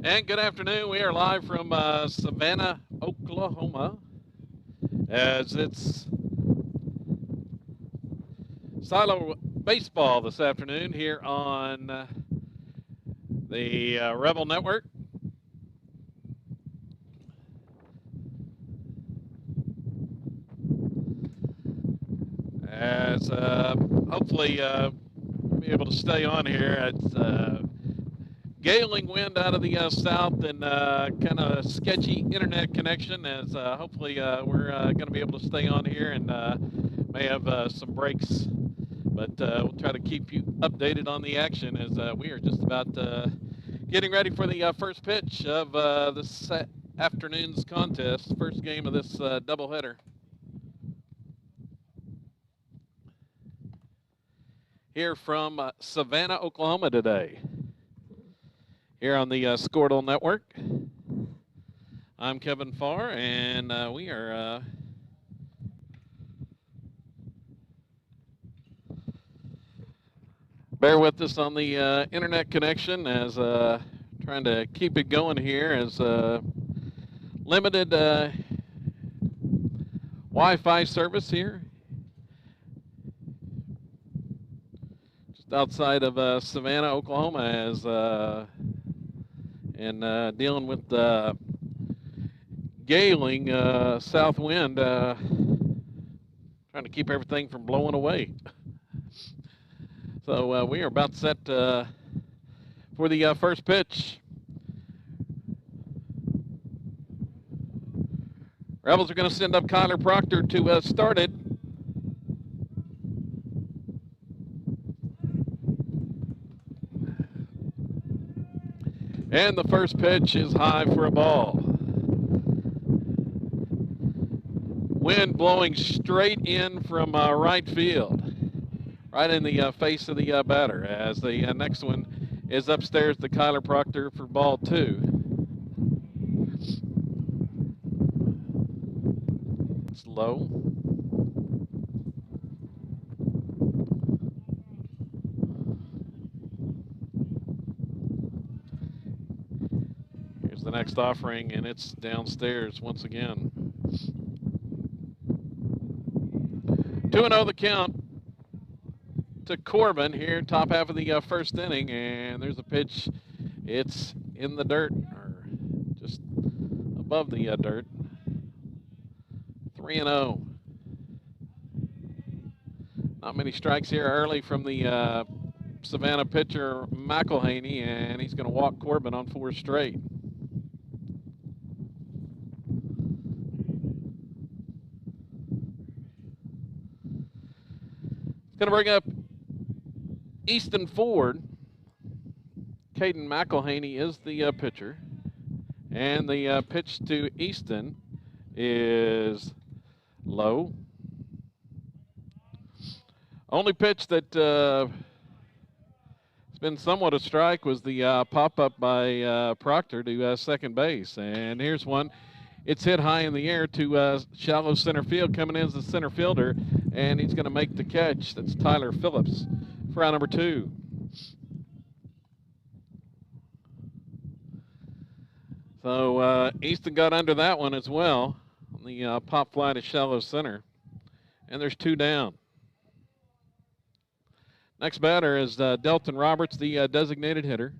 And good afternoon. We are live from Savanna, Oklahoma, as it's Silo Baseball this afternoon here on the Rebel Network. As hopefully be able to stay on here. It's galing wind out of the south and kind of sketchy internet connection. As hopefully we're going to be able to stay on here and may have some breaks, but we'll try to keep you updated on the action as we are just about getting ready for the first pitch of this afternoon's contest, first game of this doubleheader. Here from Savanna, Oklahoma today. Here on the Squirtle Network. I'm Kevin Farr, and we are bear with us on the internet connection as trying to keep it going here as limited Wi-Fi service here just outside of Savanna, Oklahoma, as and dealing with the galing south wind, trying to keep everything from blowing away. So we are about set for the first pitch. Rebels are going to send up Kyler Proctor to start it. And the first pitch is high for a ball. Wind blowing straight in from right field, right in the face of the batter, as the next one is upstairs to Kyler Proctor for ball 2. It's low. Here's the next offering, and it's downstairs once again. 2-0 the count to Corbin here, top half of the first inning, and there's a pitch. It's in the dirt, or just above the dirt. 3-0. Not many strikes here early from the Savanna pitcher McElhaney, and he's going to walk Corbin on 4 straight. Going to bring up Easton Ford. Caden McElhaney is the pitcher. And the pitch to Easton is low. Only pitch that has been somewhat a strike was the pop-up by Proctor to second base. And here's one. It's hit high in the air to shallow center field, coming in as the center fielder, and he's going to make the catch. That's Tyler Phillips for out number 2. So Easton got under that one as well on the pop fly to shallow center, and there's 2 down. Next batter is Delton Roberts, the designated hitter.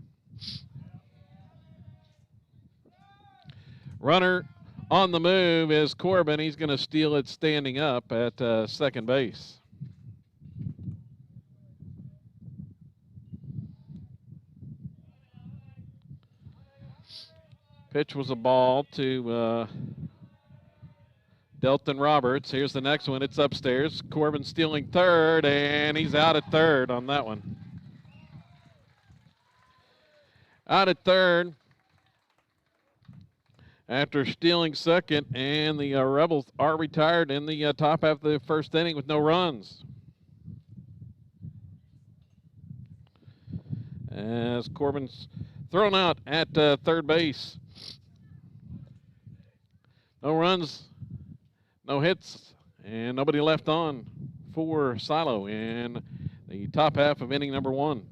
Runner on the move is Corbin. He's going to steal it standing up at second base. Pitch was a ball to Delton Roberts. Here's the next one. It's upstairs. Corbin stealing third, and he's out at third on that one. Out at third after stealing second, and the Rebels are retired in the top half of the first inning with no runs. As Corbin's thrown out at third base. No runs, no hits, and nobody left on for Silo in the top half of inning number 1.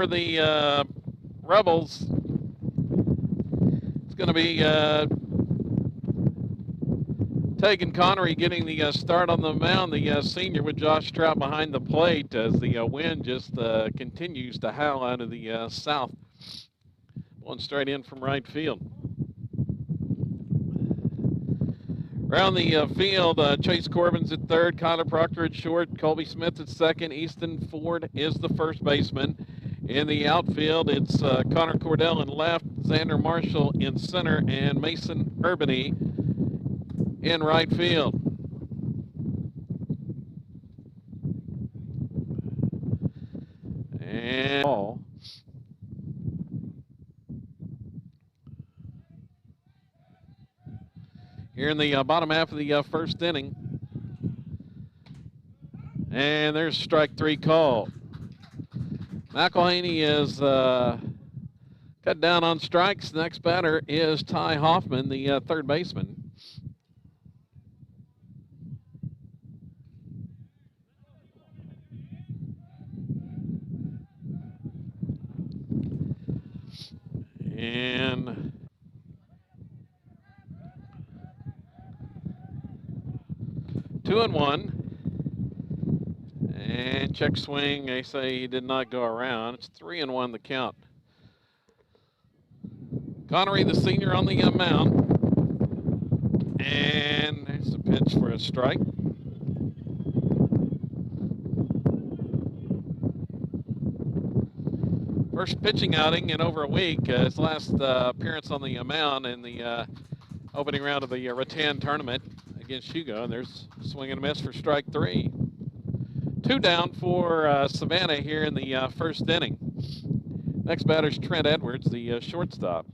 for the Rebels, it's going to be Tegan Connery getting the start on the mound, the senior, with Josh Trout behind the plate as the wind just continues to howl out of the south. One straight in from right field. Around the field, Chase Corbin's at third, Kyler Proctor at short, Colby Smith at second, Easton Ford is the first baseman. In the outfield, it's Connor Cordell in left, Xander Marshall in center, and Mason Urbany in right field. And ball. Here in the bottom half of the first inning. And there's strike three call. McElhaney is cut down on strikes. Next batter is Ty Hoffman, the third baseman. And 2-1. And check swing, they say he did not go around. It's 3-1 the count. Connery, the senior, on the mound. And there's a pitch for a strike. First pitching outing in over a week. His last appearance on the mound in the opening round of the Rattan tournament against Hugo. And there's a swing and a miss for strike three. 2 down for Savanna here in the first inning. Next batter's Trent Edwards, the shortstop.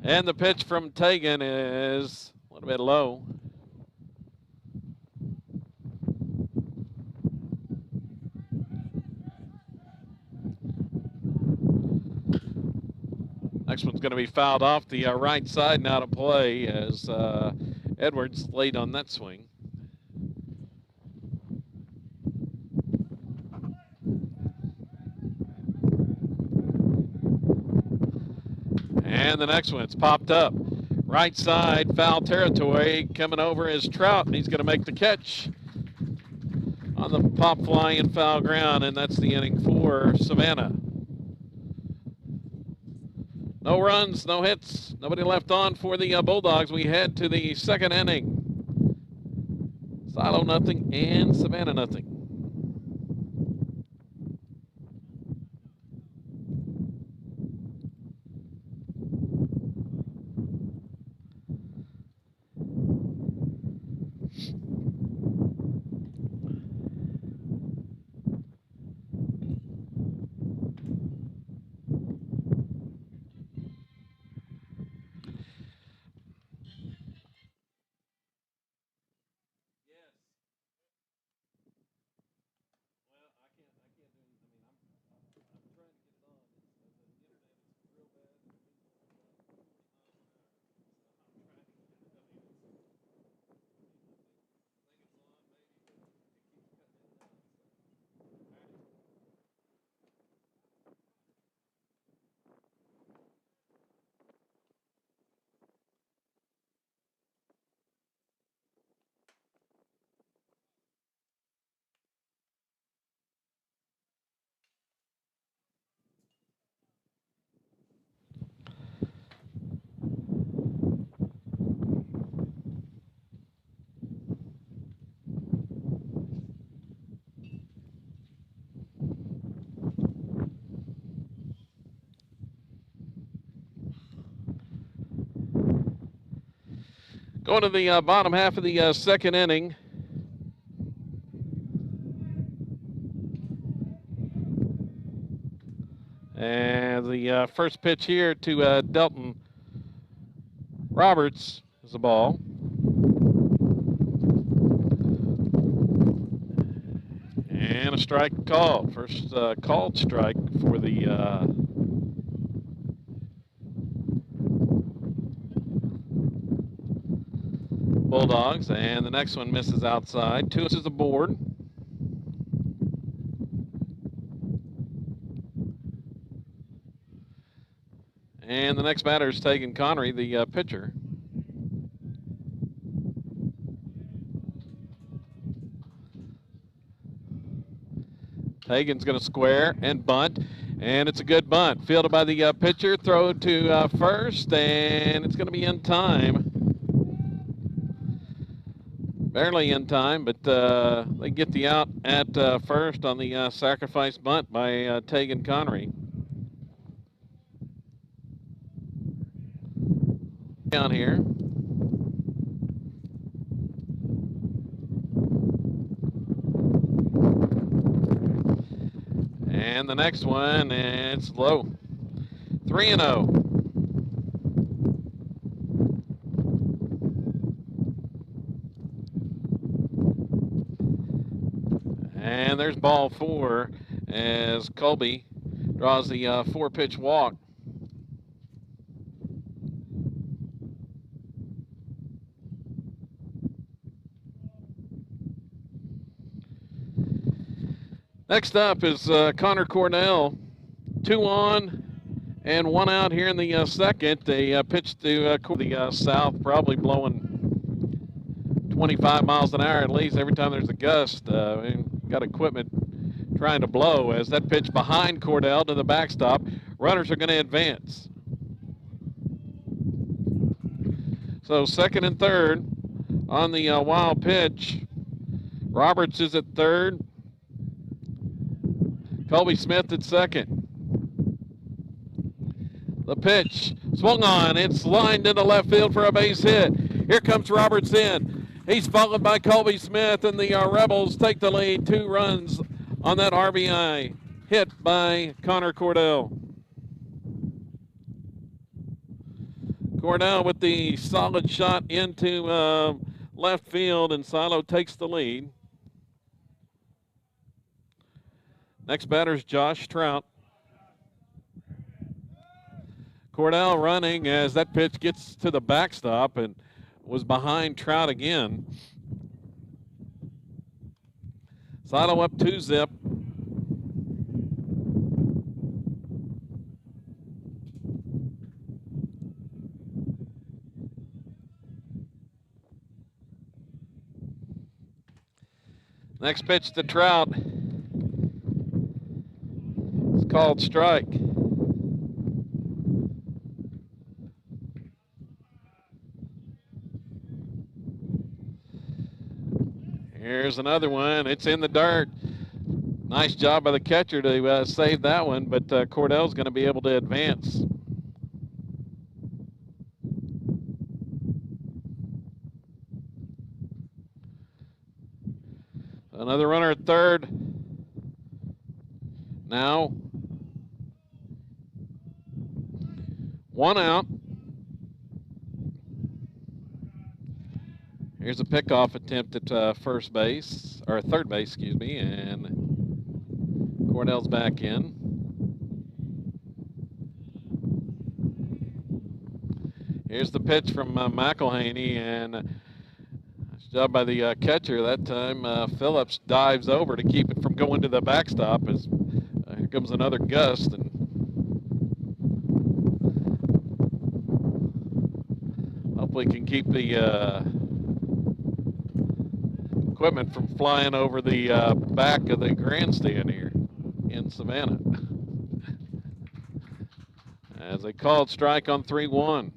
And the pitch from Tegan is a little bit low. Next one's going to be fouled off the right side and out of play as Edwards laid on that swing. And the next one's popped up. Right side, foul territory. Coming over is Trout, and he's going to make the catch on the pop fly in foul ground, and that's the inning for Savanna. No runs, no hits, nobody left on for the Bulldogs. We head to the second inning. Silo nothing and Savanna nothing. Going to the bottom half of the second inning. And the first pitch here to Delton Roberts is a ball. And a strike called. First called strike for the Bulldogs, and the next one misses outside. 2 is aboard. And the next batter is Tegan Connery, the pitcher. Tegan's going to square and bunt, and it's a good bunt. Fielded by the pitcher, throw to first, and it's going to be in time. Barely in time, but they get the out at first on the sacrifice bunt by Tegan Connery. Down here. And the next one, and it's low. 3-0. And there's ball 4 as Colby draws the 4-pitch walk. Next up is Connor Cordell. 2 on and 1 out here in the second. They pitch to the south, probably blowing 25 miles an hour at least every time there's a gust. Got equipment trying to blow as that pitch behind Cordell to the backstop. Runners are going to advance. So second and third on the wild pitch. Roberts is at third. Colby Smith at second. The pitch swung on. It's lined into left field for a base hit. Here comes Roberts in. He's followed by Colby Smith, and the Rebels take the lead. 2 runs on that RBI hit by Connor Cordell. Cordell with the solid shot into left field, and Silo takes the lead. Next batter is Josh Trout. Cordell running as that pitch gets to the backstop and was behind Trout again. Silo up 2-0. Next pitch to Trout. It's called strike. Here's another one. It's in the dirt. Nice job by the catcher to save that one, but Cordell's going to be able to advance. Another runner at third. Now, 1 out. Here's a pickoff attempt at first base, or third base, excuse me, and Cordell's back in. Here's the pitch from McElhaney, and nice job by the catcher that time. Phillips dives over to keep it from going to the backstop as here comes another gust, and hopefully can keep the equipment from flying over the back of the grandstand here in Savanna. As they called strike on 3-1.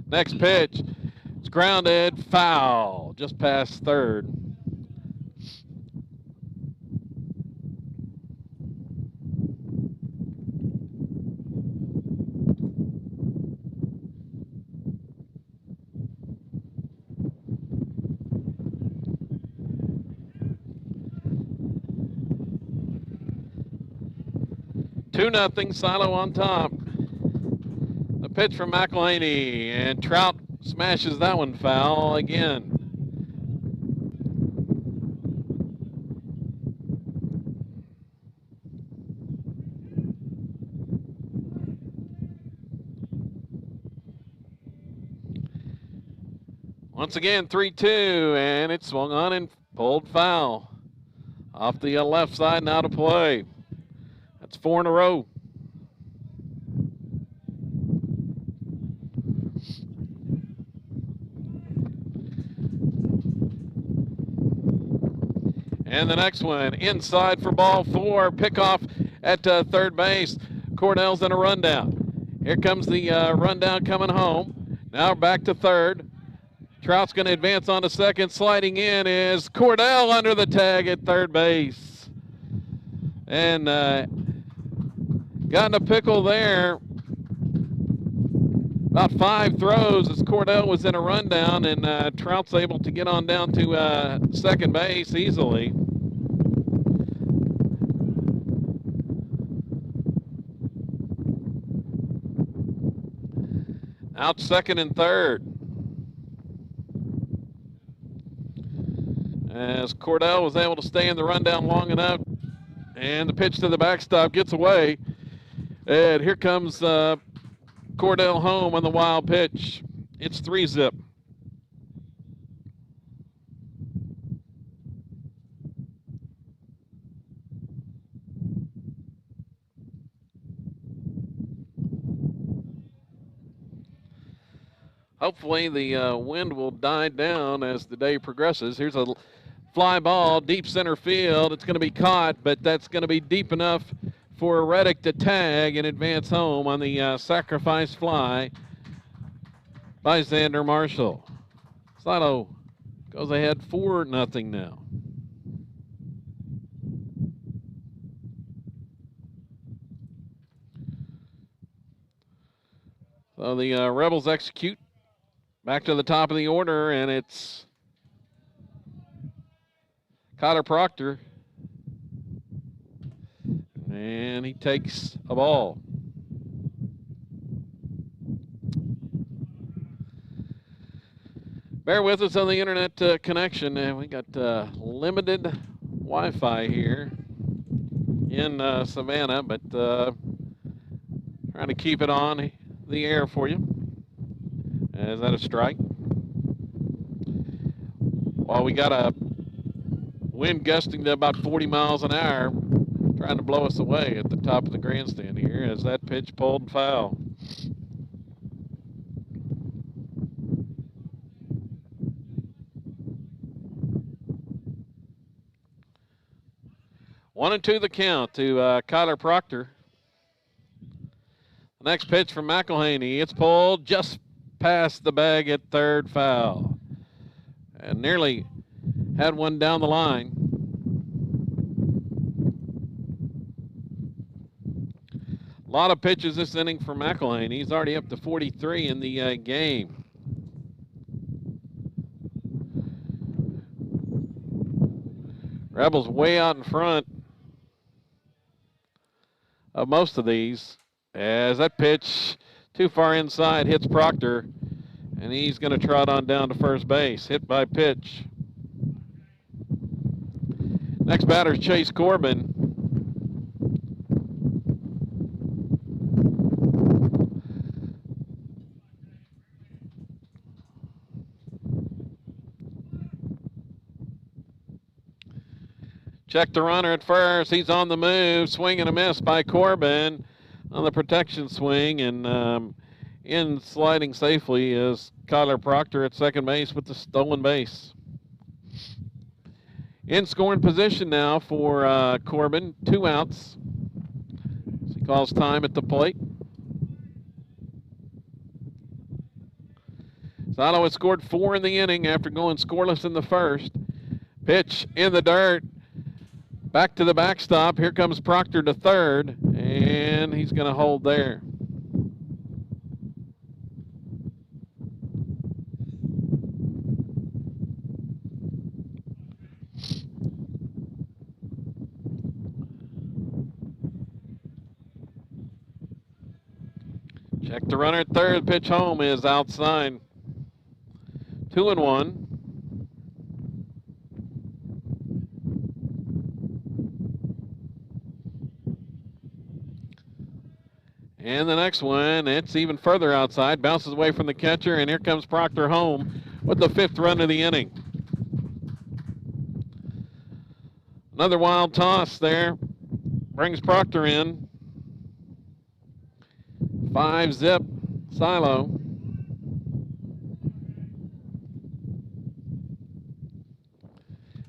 Next pitch, it's grounded, foul, just past third. Two nothing, Silo on top. The pitch from McElhaney, and Trout smashes that one foul again. Once again, 3-2, and it swung on and pulled foul. Off the left side, now to play. That's 4 in a row. And the next one, inside for ball 4, pickoff at third base. Cordell's in a rundown. Here comes the rundown coming home. Now back to third. Trout's going to advance on to second. Sliding in is Cordell under the tag at third base. And got in a pickle there. About 5 throws as Cordell was in a rundown, and Trout's able to get on down to second base easily. Out second and third. As Cordell was able to stay in the rundown long enough, and the pitch to the backstop gets away. And here comes Cordell home on the wild pitch. It's 3-zip. Hopefully the wind will die down as the day progresses. Here's a fly ball, deep center field. It's going to be caught, but that's going to be deep enough for Reddick to tag and advance home on the sacrifice fly by Xander Marshall. Sato goes ahead 4-0 now. So the Rebels execute back to the top of the order, and it's Kyler Proctor. And he takes a ball. Bear with us on the internet connection. We got limited Wi-Fi here in Savanna, but trying to keep it on the air for you. Is that a strike? While we got a wind gusting to about 40 miles an hour, trying to blow us away at the top of the grandstand here as that pitch pulled foul. One and two the count to Kyler Proctor. The next pitch from McElhaney. It's pulled just past the bag at third, foul. And nearly had one down the line. A lot of pitches this inning for McElhaney. He's already up to 43 in the game. Rebels way out in front of most of these, as that pitch too far inside hits Proctor, and he's going to trot on down to first base. Hit by pitch. Next batter is Chase Corbin. Check the runner at first. He's on the move. Swing and a miss by Corbin on the protection swing. And in sliding safely is Kyler Proctor at second base with the stolen base. In scoring position now for Corbin. 2 outs. So he calls time at the plate. Sato has scored 4 in the inning after going scoreless in the first. Pitch in the dirt. Back to the backstop. Here comes Proctor to third, and he's going to hold there. Check the runner at third. Pitch home is outside. 2-1. And the next one, it's even further outside. Bounces away from the catcher, and here comes Proctor home with the 5th run of the inning. Another wild toss there. Brings Proctor in. 5-zip Silo.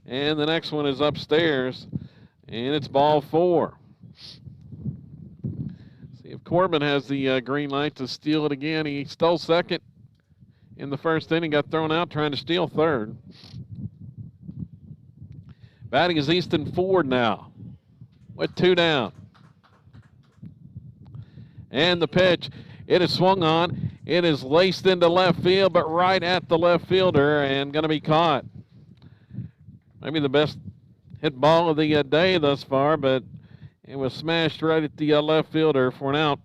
And the next one is upstairs, and it's ball 4. See if Corbin has the green light to steal it again. He stole second in the first inning, got thrown out trying to steal third. Batting is Easton Ford now with 2 down. And the pitch, it is swung on. It is laced into left field, but right at the left fielder and going to be caught. Maybe the best hit ball of the day thus far, but it was smashed right at the left fielder for an out.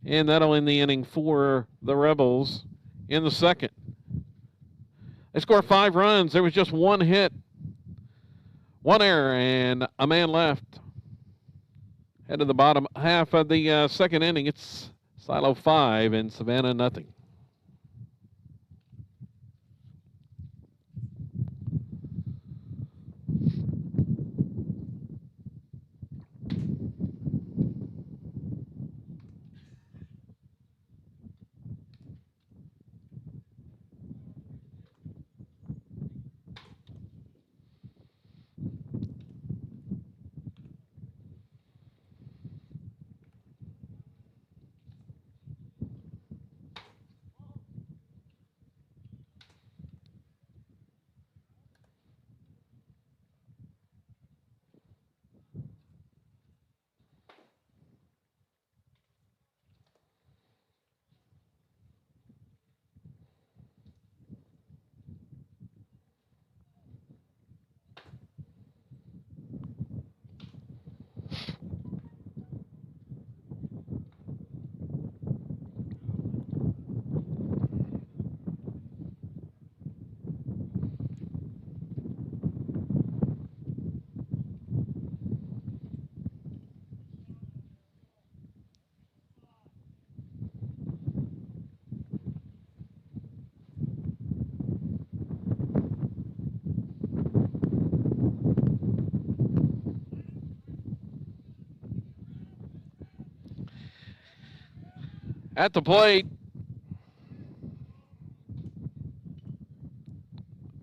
And that'll end the inning for the Rebels in the second. They score 5 runs. There was just 1 hit, 1 error, and a man left. Head to the bottom half of the second inning. It's Silo 5 and Savanna nothing. At the plate,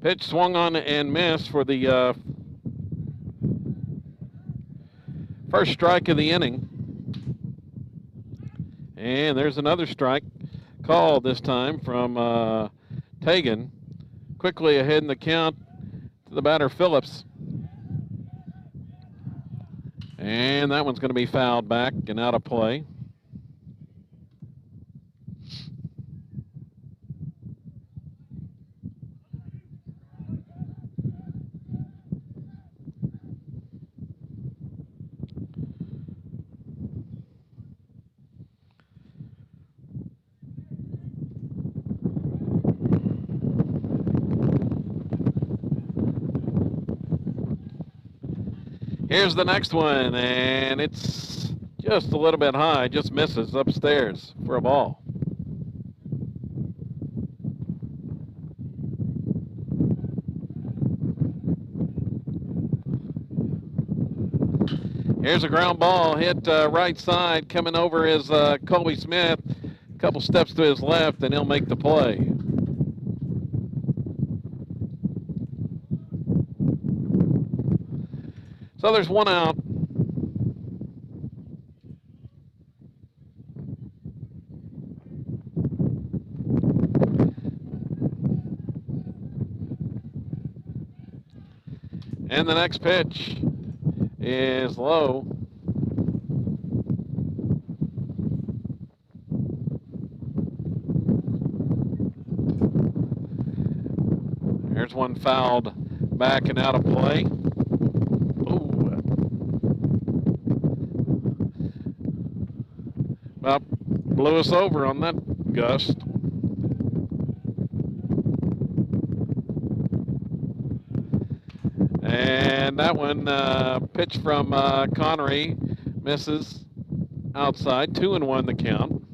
pitch swung on and missed for the first strike of the inning. And there's another strike called this time from Tegan. Quickly ahead in the count to the batter, Phillips. And that one's going to be fouled back and out of play. Here's the next one, and it's just a little bit high, just misses upstairs for a ball. Here's a ground ball hit right side, coming over is Colby Smith. A couple steps to his left, and he'll make the play. So there's 1 out. And the next pitch is low. There's one fouled back and out of play. Well, blew us over on that gust. And that one pitched from Connery, misses outside, 2-1 the count.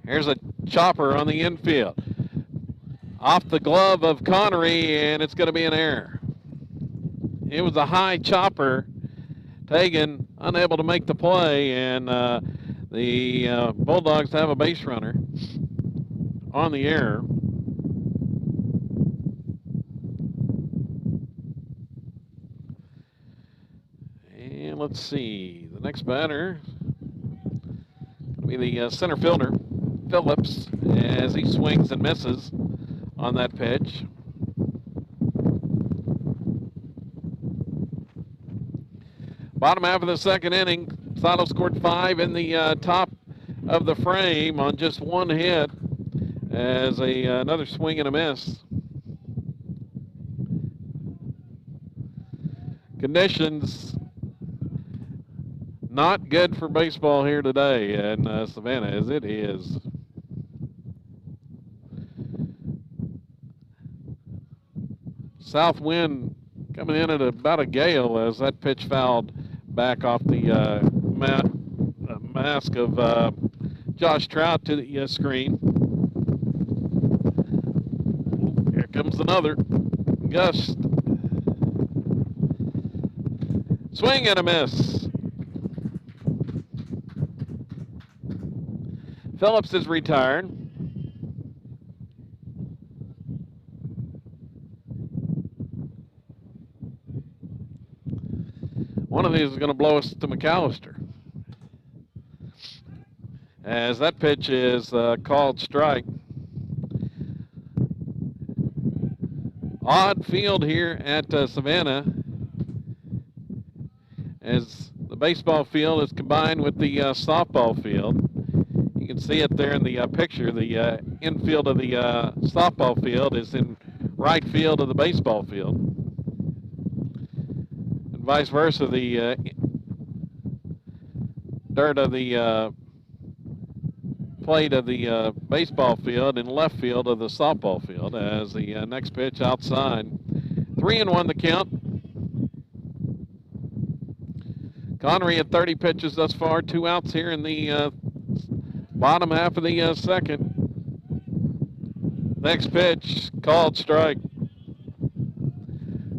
Here's a chopper on the infield. Off the glove of Connery, and it's going to be an error. It was a high chopper. Tegan unable to make the play, and the Bulldogs have a base runner on the error. And let's see, the next batter will be the center fielder, Phillips, as he swings and misses on that pitch. Bottom half of the second inning, Silo scored 5 in the top of the frame on just one hit as another swing and a miss. Conditions not good for baseball here today in Savannah, as it is. South wind coming in at about a gale as that pitch fouled back off the mask of Josh Trout to the screen. Here comes another gust. Swing and a miss. Phillips is retired. One of these is going to blow us to McAllister, as that pitch is called strike. Odd field here at Savanna, as the baseball field is combined with the softball field. You can see it there in the picture. The infield of the softball field is in right field of the baseball field. And vice versa, the dirt of the plate of the baseball field and left field of the softball field, as the next pitch outside. 3-1 the count. Connery at 30 pitches thus far, 2 outs here in the bottom half of the second. Next pitch, called strike.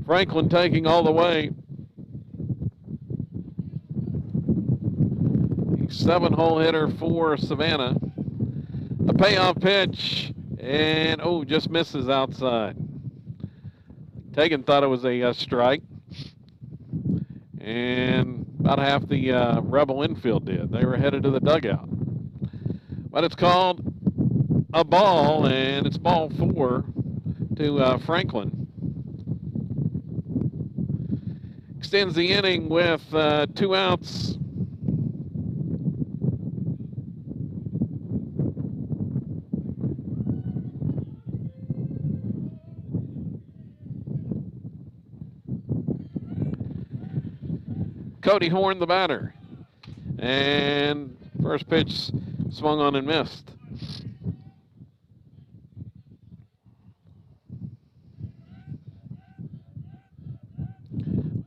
Franklin taking all the way. 7-hole hitter for Savanna. A payoff pitch, and just misses outside. Tegan thought it was a strike, and about half the Rebel infield did. They were headed to the dugout. But it's called a ball, and it's ball 4 to Franklin. Extends the inning with 2 outs. Cody Horn, the batter. And first pitch swung on and missed.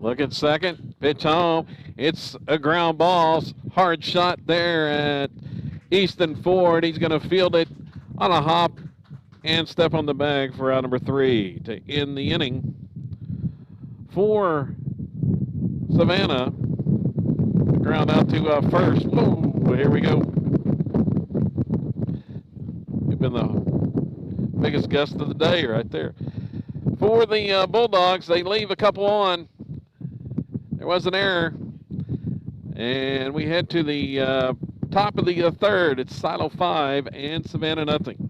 Look at second, pitch home. It's a ground ball. Hard shot there at Easton Ford. He's going to field it on a hop and step on the bag for out number 3 to end the inning for Savanna. Ground out to first. Whoa, here we go. You've been the biggest gust of the day right there. For the Bulldogs, they leave a couple on. There was an error. And we head to the top of the third. It's Silo 5 and Savanna nothing.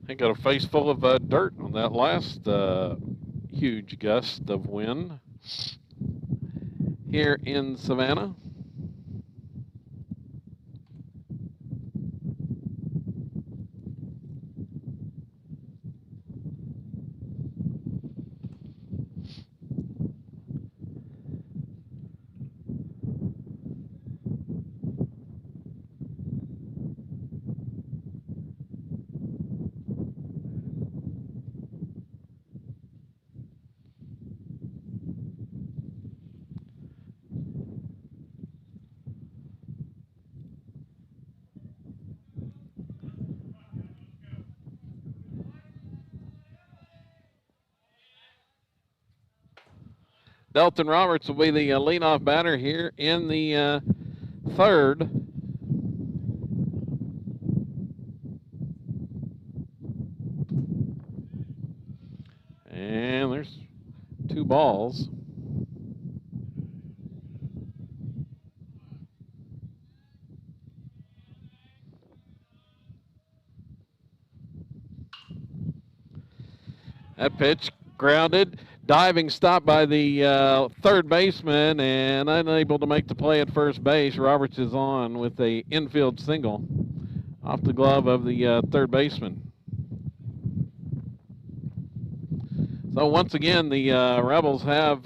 I got a face full of dirt on that last huge gust of wind here in Savanna. Delton Roberts will be the leadoff batter here in the third. And there's 2 balls. That pitch grounded. Diving stop by the third baseman and unable to make the play at first base. Roberts is on with a infield single off the glove of the third baseman. So once again, the Rebels have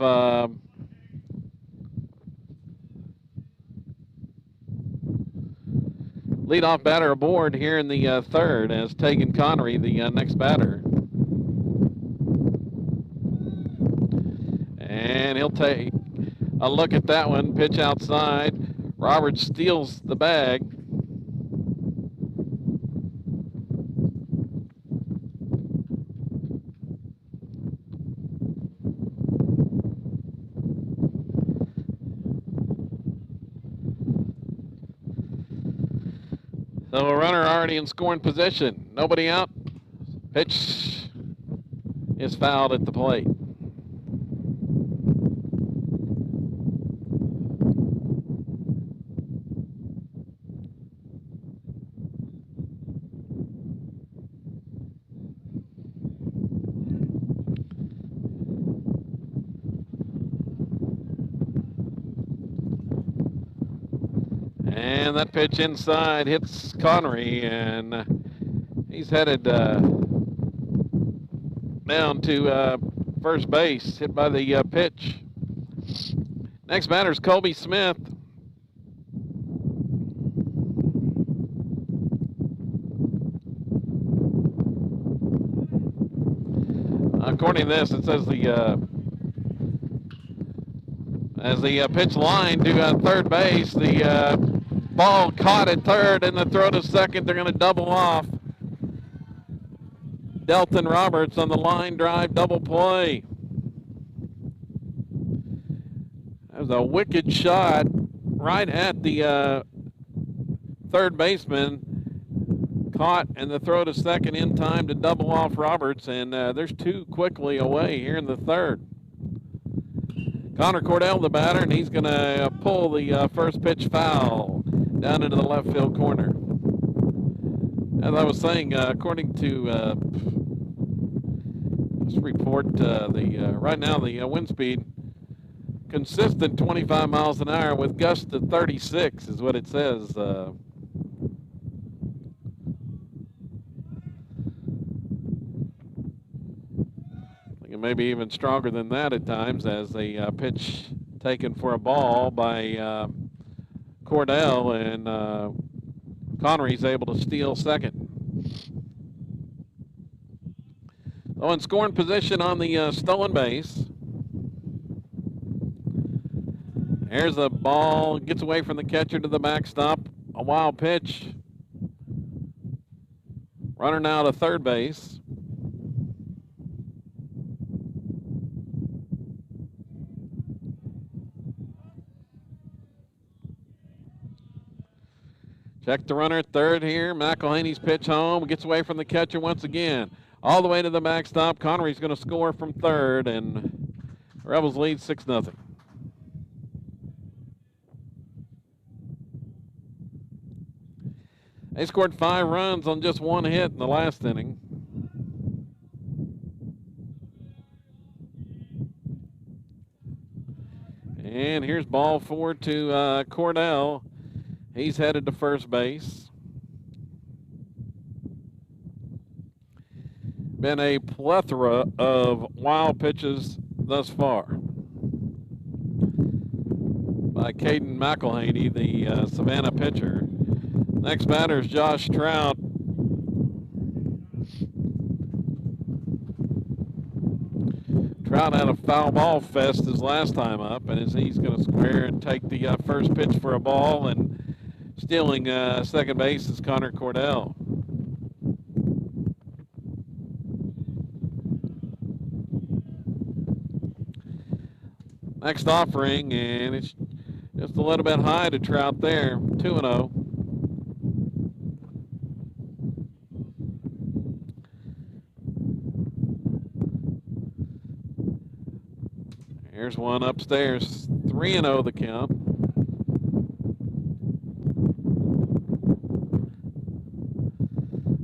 leadoff batter aboard here in the third as Tegan Connery, the next batter. And he'll take a look at that one. Pitch outside. Roberts steals the bag. So a runner already in scoring position. Nobody out. Pitch is fouled at the plate. And that pitch inside hits Connery, and he's headed down to first base, hit by the pitch. Next batter is Colby Smith. According to this, it says as the pitch line to third base, the ball caught at third and the throw to second. They're going to double off. Delton Roberts on the line drive double play. That was a wicked shot right at the third baseman. Caught and the throw to second in time to double off Roberts, and there's 2 quickly away here in the third. Connor Cordell, the batter, and he's going to pull the first pitch foul down into the left field corner. As I was saying, according to this report, right now the wind speed consistent 25 miles an hour with gusts of 36 is what it says. I think it may be even stronger than that at times, as a pitch taken for a ball by Cordell, and Connery's able to steal second. So in scoring position on the stolen base. Here's a ball, gets away from the catcher to the backstop. A wild pitch. Runner now to third base. Check the runner at third here. McElhaney's pitch home. Gets away from the catcher once again. All the way to the backstop. Connery's going to score from third, and the Rebels lead 6-0. They scored 5 runs on just 1 hit in the last inning. And here's ball 4 to Cordell. He's headed to first base. Been a plethora of wild pitches thus far by Caden McElhaney, the Savanna pitcher. Next batter is Josh Trout. Trout had a foul ball fest his last time up, and as he's going to square and take the first pitch for a ball, and stealing second base is Connor Cordell. Next offering, and it's just a little bit high to Trout there, 2-0. Here's one upstairs, 3-0 the count.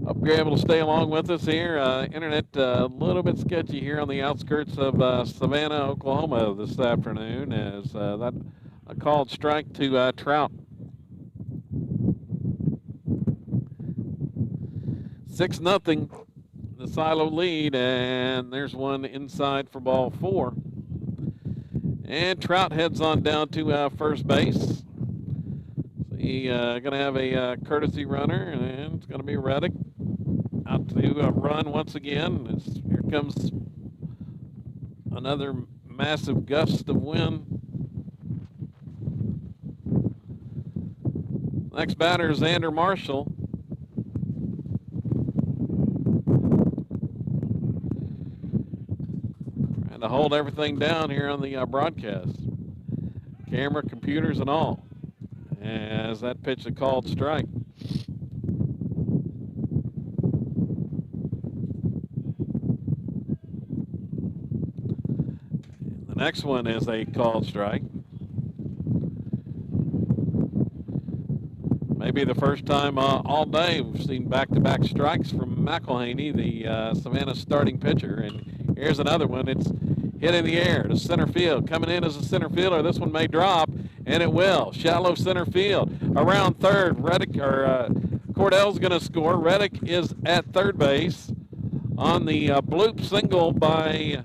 Hope you're able to stay along with us here. Internet a little bit sketchy here on the outskirts of Savanna, Oklahoma this afternoon, as that a called strike to Trout. 6-0, the Silo lead, and there's one inside for ball 4. And Trout heads on down to first base. He's going to have a courtesy runner, and it's going to be Reddick out to run once again. Here comes another massive gust of wind. Next batter is Xander Marshall. Trying to hold everything down here on the broadcast. Camera, computers, and all. As that pitch is called strike. The next one is a called strike. Maybe the first time all day we've seen back-to-back strikes from McElhaney, the Savannah starting pitcher. And here's another one. It's hit in the air to center field. Coming in as a center fielder. This one may drop, and it will. Shallow center field. Around third, Reddick or Cordell's going to score. Reddick is at third base on the bloop single by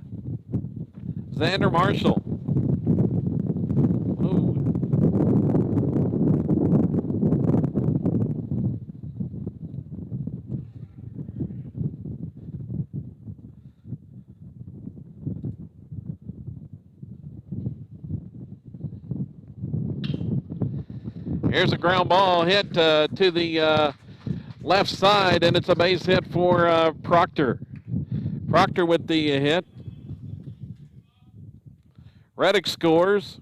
Xander Marshall. Ooh. Here's a ground ball hit to the left side, and it's a base hit for Proctor. Proctor with the hit. Reddick scores.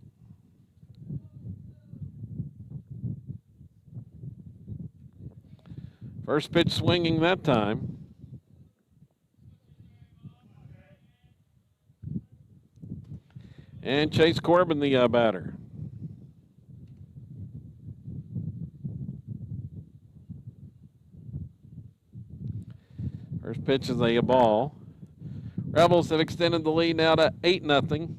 First pitch swinging that time. And Chase Corbin, the batter. First pitch is a ball. Rebels have extended the lead now to 8-0.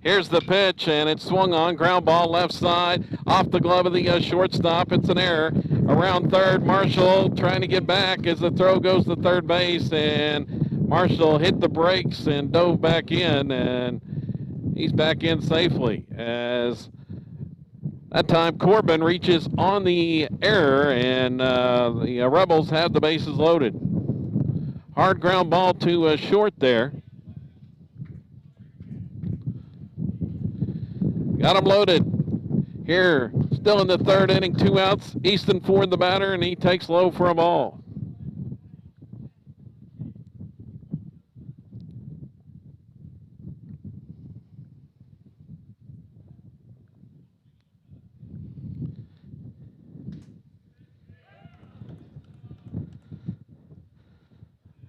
Here's the pitch, and it's swung on. Ground ball left side, off the glove of the shortstop. It's an error. Around third, Marshall trying to get back as the throw goes to third base, and Marshall hit the brakes and dove back in, and he's back in safely. As that time Corbin reaches on the error, and the Rebels have the bases loaded. Hard ground ball to short there. Got him loaded. Here, still in the third inning, 2 outs. Easton Ford the batter, and he takes low for a ball.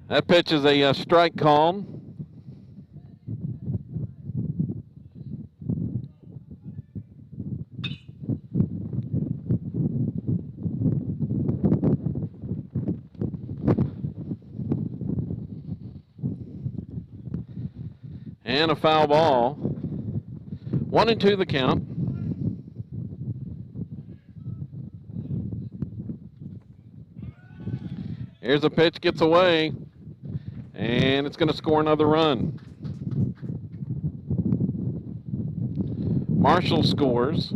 That pitch is a strike call. And a foul ball. 1-2 the count. Here's a pitch, gets away, and it's going to score another run. Marshall scores.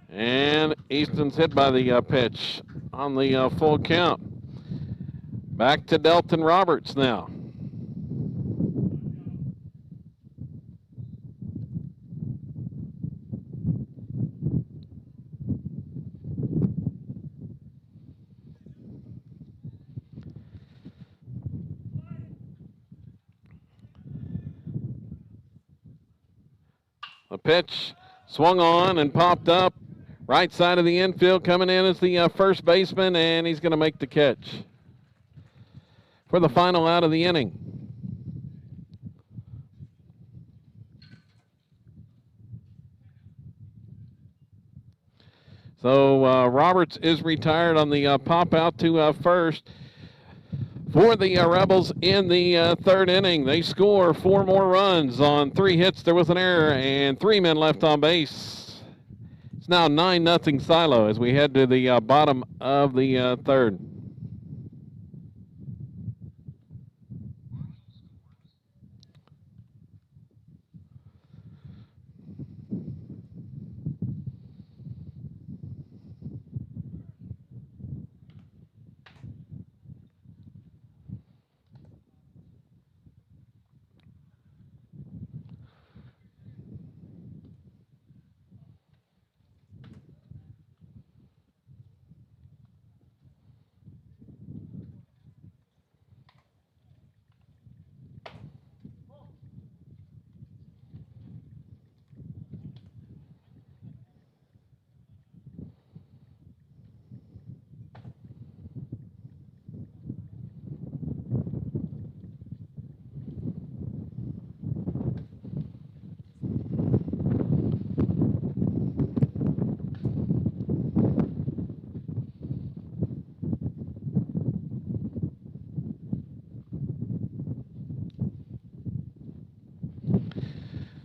And Easton's hit by the pitch on the full count. Back to Delton Roberts now. The pitch swung on and popped up. Right side of the infield, coming in as the first baseman, and he's going to make the catch for the final out of the inning. So Roberts is retired on the pop out to first. For the Rebels in the third inning, they score 4 more runs on 3 hits. There was an error and 3 men left on base. It's now 9-0 Silo as we head to the bottom of the third.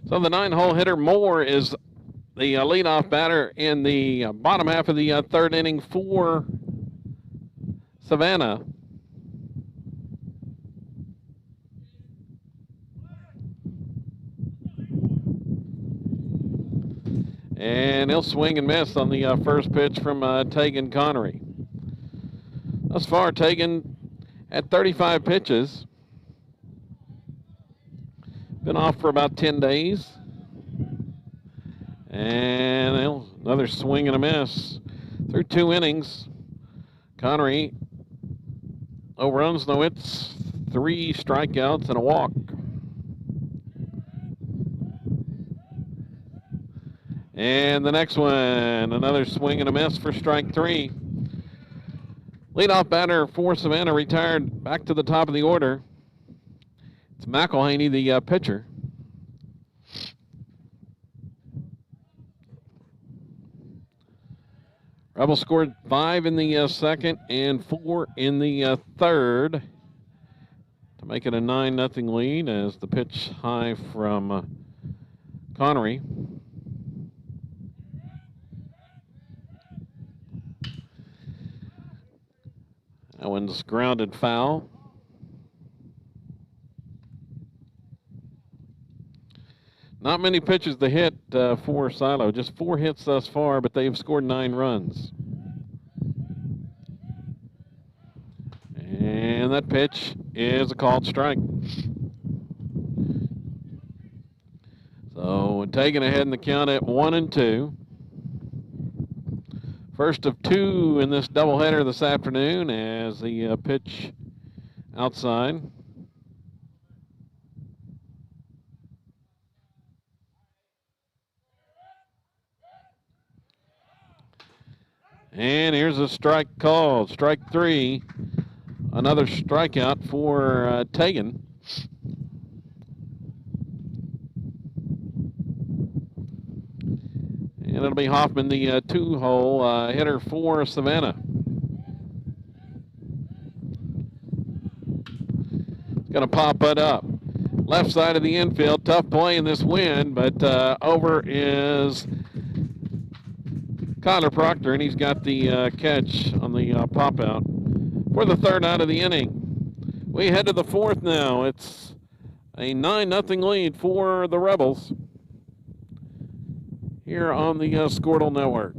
So the 9-hole hitter Moore is the leadoff batter in the bottom half of the third inning for Savanna. And he'll swing and miss on the first pitch from Tegan Connery. Thus far, Tegan at 35 pitches. Been off for about 10 days. And another swing and a miss. Through 2 innings, Connery overruns, no hits, 3 strikeouts and a walk. And the next one, another swing and a miss for strike 3. Leadoff batter for Savanna retired back to the top of the order. It's McElhaney, the pitcher. Rebels scored 5 in the second and 4 in the third to make it a 9-0 lead as the pitch high from Connery. That one's grounded foul. Not many pitches to hit for Silo. Just 4 hits thus far, but they've scored 9 runs. And that pitch is a called strike. So taking ahead in the count at 1-2. First of 2 in this doubleheader this afternoon as the pitch outside. And here's a strike called, strike 3. Another strikeout for Tegan. And it'll be Hoffman, the two-hole hitter for Savanna. Going to pop it up. Left side of the infield. Tough play in this wind, but over is Connor Proctor, and he's got the catch on the pop-out for the third out of the inning. We head to the fourth now. It's a 9-0 lead for the Rebels here on the Squirtle Network.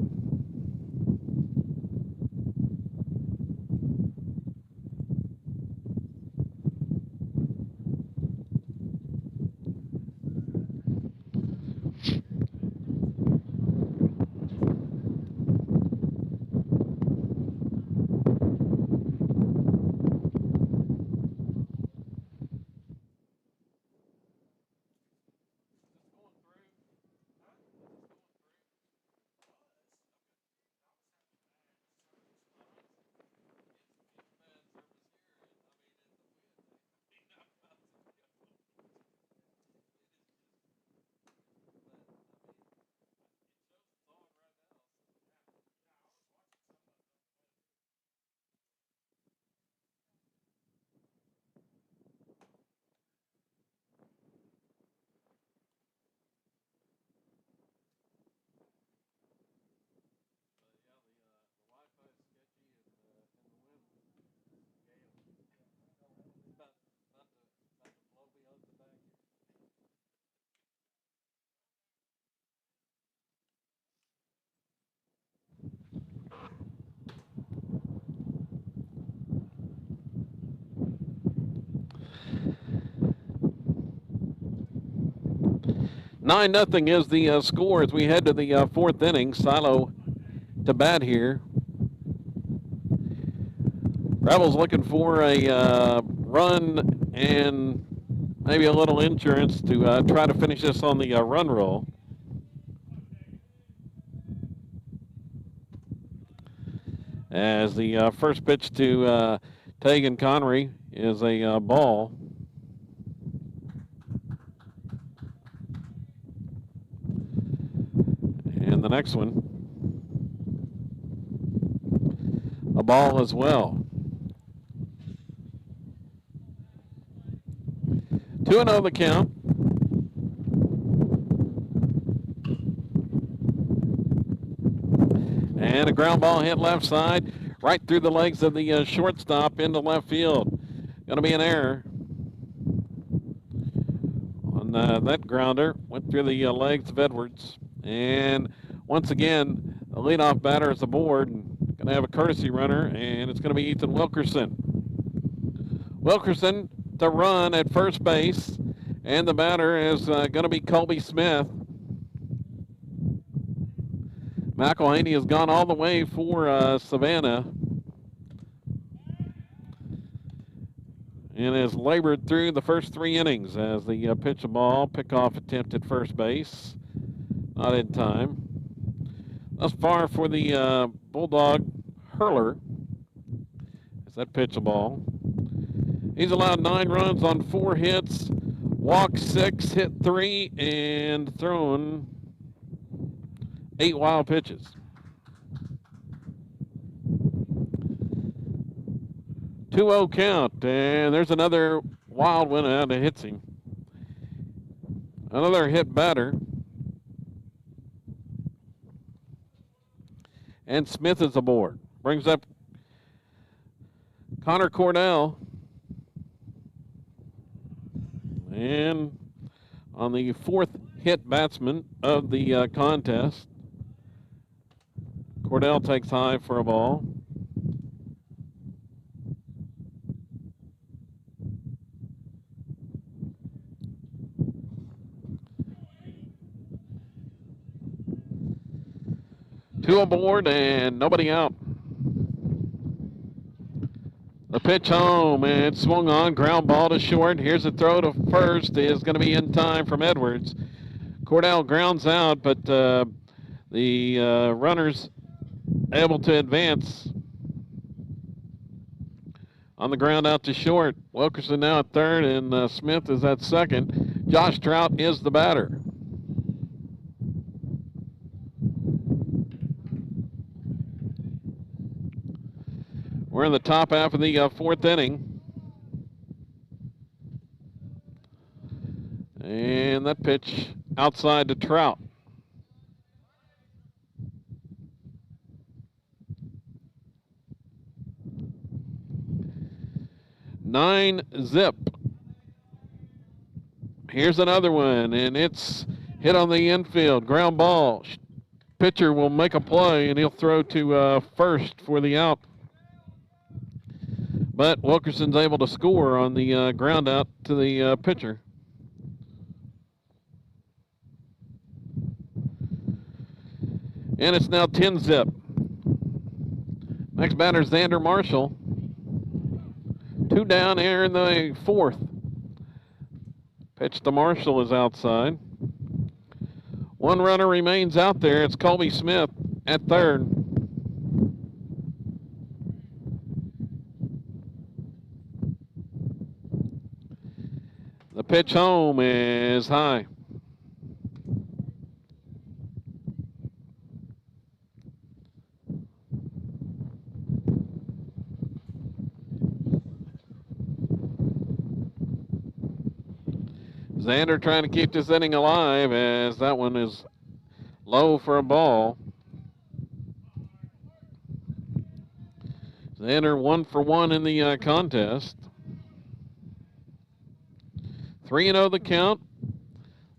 Nine nothing is the score as we head to the fourth inning. Silo to bat here. Rebels looking for a run and maybe a little insurance to try to finish this on the run roll. As the first pitch to Tegan Connery is a ball. And the next one, a ball as well. 2-0 the count. And a ground ball hit left side, right through the legs of the shortstop into left field. Going to be an error on that grounder. Went through the legs of Edwards. And once again, the leadoff batter is aboard. Going to have a courtesy runner, and it's going to be Ethan Wilkerson. Wilkerson to run at first base, and the batter is going to be Colby Smith. McElhaney has gone all the way for Savanna and has labored through the first three innings as the pitch a ball, pickoff attempt at first base. Not in time. Thus far for the Bulldog, Hurler, as that pitch a ball. He's allowed 9 runs on 4 hits, walked 6, hit 3, and thrown 8 wild pitches. 2-0 count, and there's another wild one out that hits him. Another hit batter. And Smith is aboard. Brings up Connor Cordell. And on the 4th hit batsman of the contest, Cordell takes high for a ball. Two aboard and nobody out. The pitch home and swung on, ground ball to short. Here's a throw to first, is going to be in time from Edwards. Cordell grounds out, but the runner's able to advance on the ground out to short. Wilkerson now at third, and Smith is at second. Josh Trout is the batter. We're in the top half of the fourth inning. And that pitch outside to Trout. 9-zip. Here's another one, and it's hit on the infield. Ground ball. Pitcher will make a play, and he'll throw to first for the out. But Wilkerson's able to score on the ground out to the pitcher. And it's now 10-zip. Next batter, Xander Marshall. 2 down here in the fourth. Pitch to Marshall is outside. 1 runner remains out there. It's Colby Smith at third. The pitch home is high. Xander trying to keep this inning alive as that one is low for a ball. Xander 1 for 1 in the contest. 3-0 the count.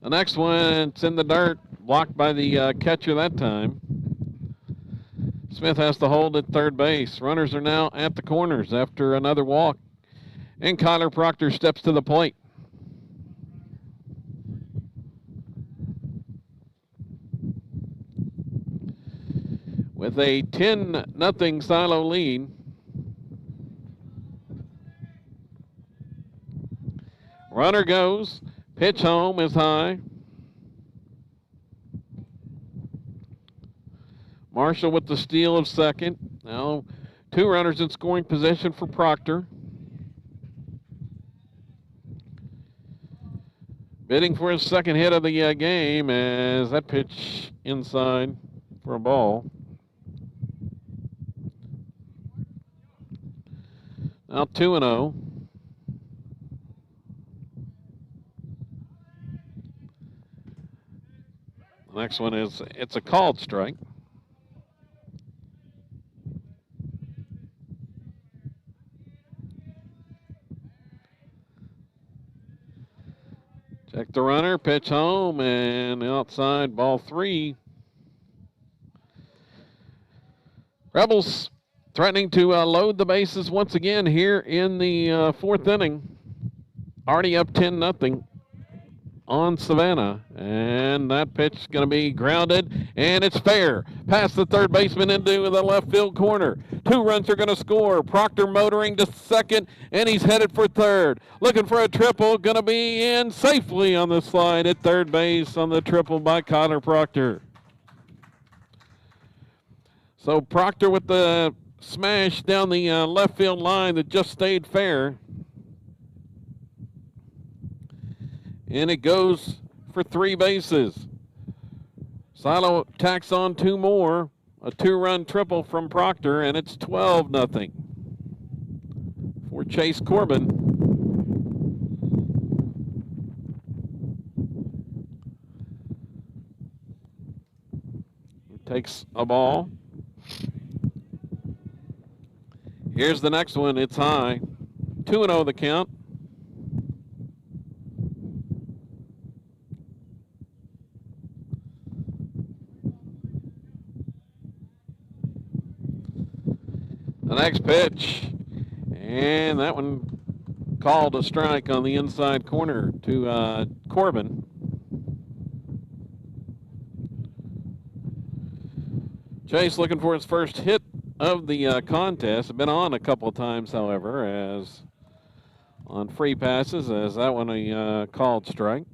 The next one's in the dirt, blocked by the catcher that time. Smith has to hold at third base. Runners are now at the corners after another walk. And Kyler Proctor steps to the plate. With a 10-0 Silo lead. Runner goes. Pitch home is high. Marshall with the steal of second. Now 2 runners in scoring position for Proctor. Bidding for his second hit of the game as that pitch inside for a ball. Now 2-0. The next one is, it's a called strike. Check the runner, pitch home, and outside, ball 3. Rebels threatening to load the bases once again here in the fourth inning. Already up 10-0 on Savanna. And that pitch is going to be grounded, and it's fair. Past the third baseman into the left field corner. 2 runs are going to score. Proctor motoring to second, and he's headed for third. Looking for a triple, going to be in safely on the slide at third base on the triple by Kyler Proctor. So Proctor with the smash down the left field line that just stayed fair. And it goes for 3 bases. Silo tacks on 2 more. A 2-run triple from Proctor, and it's 12-0 for Chase Corbin. He takes a ball. Here's the next one. It's high. 2-0 the count. The next pitch, and that one called a strike on the inside corner to Corbin. Chase looking for his first hit of the contest. Been on a couple of times, however, as on free passes, as that one a called strike.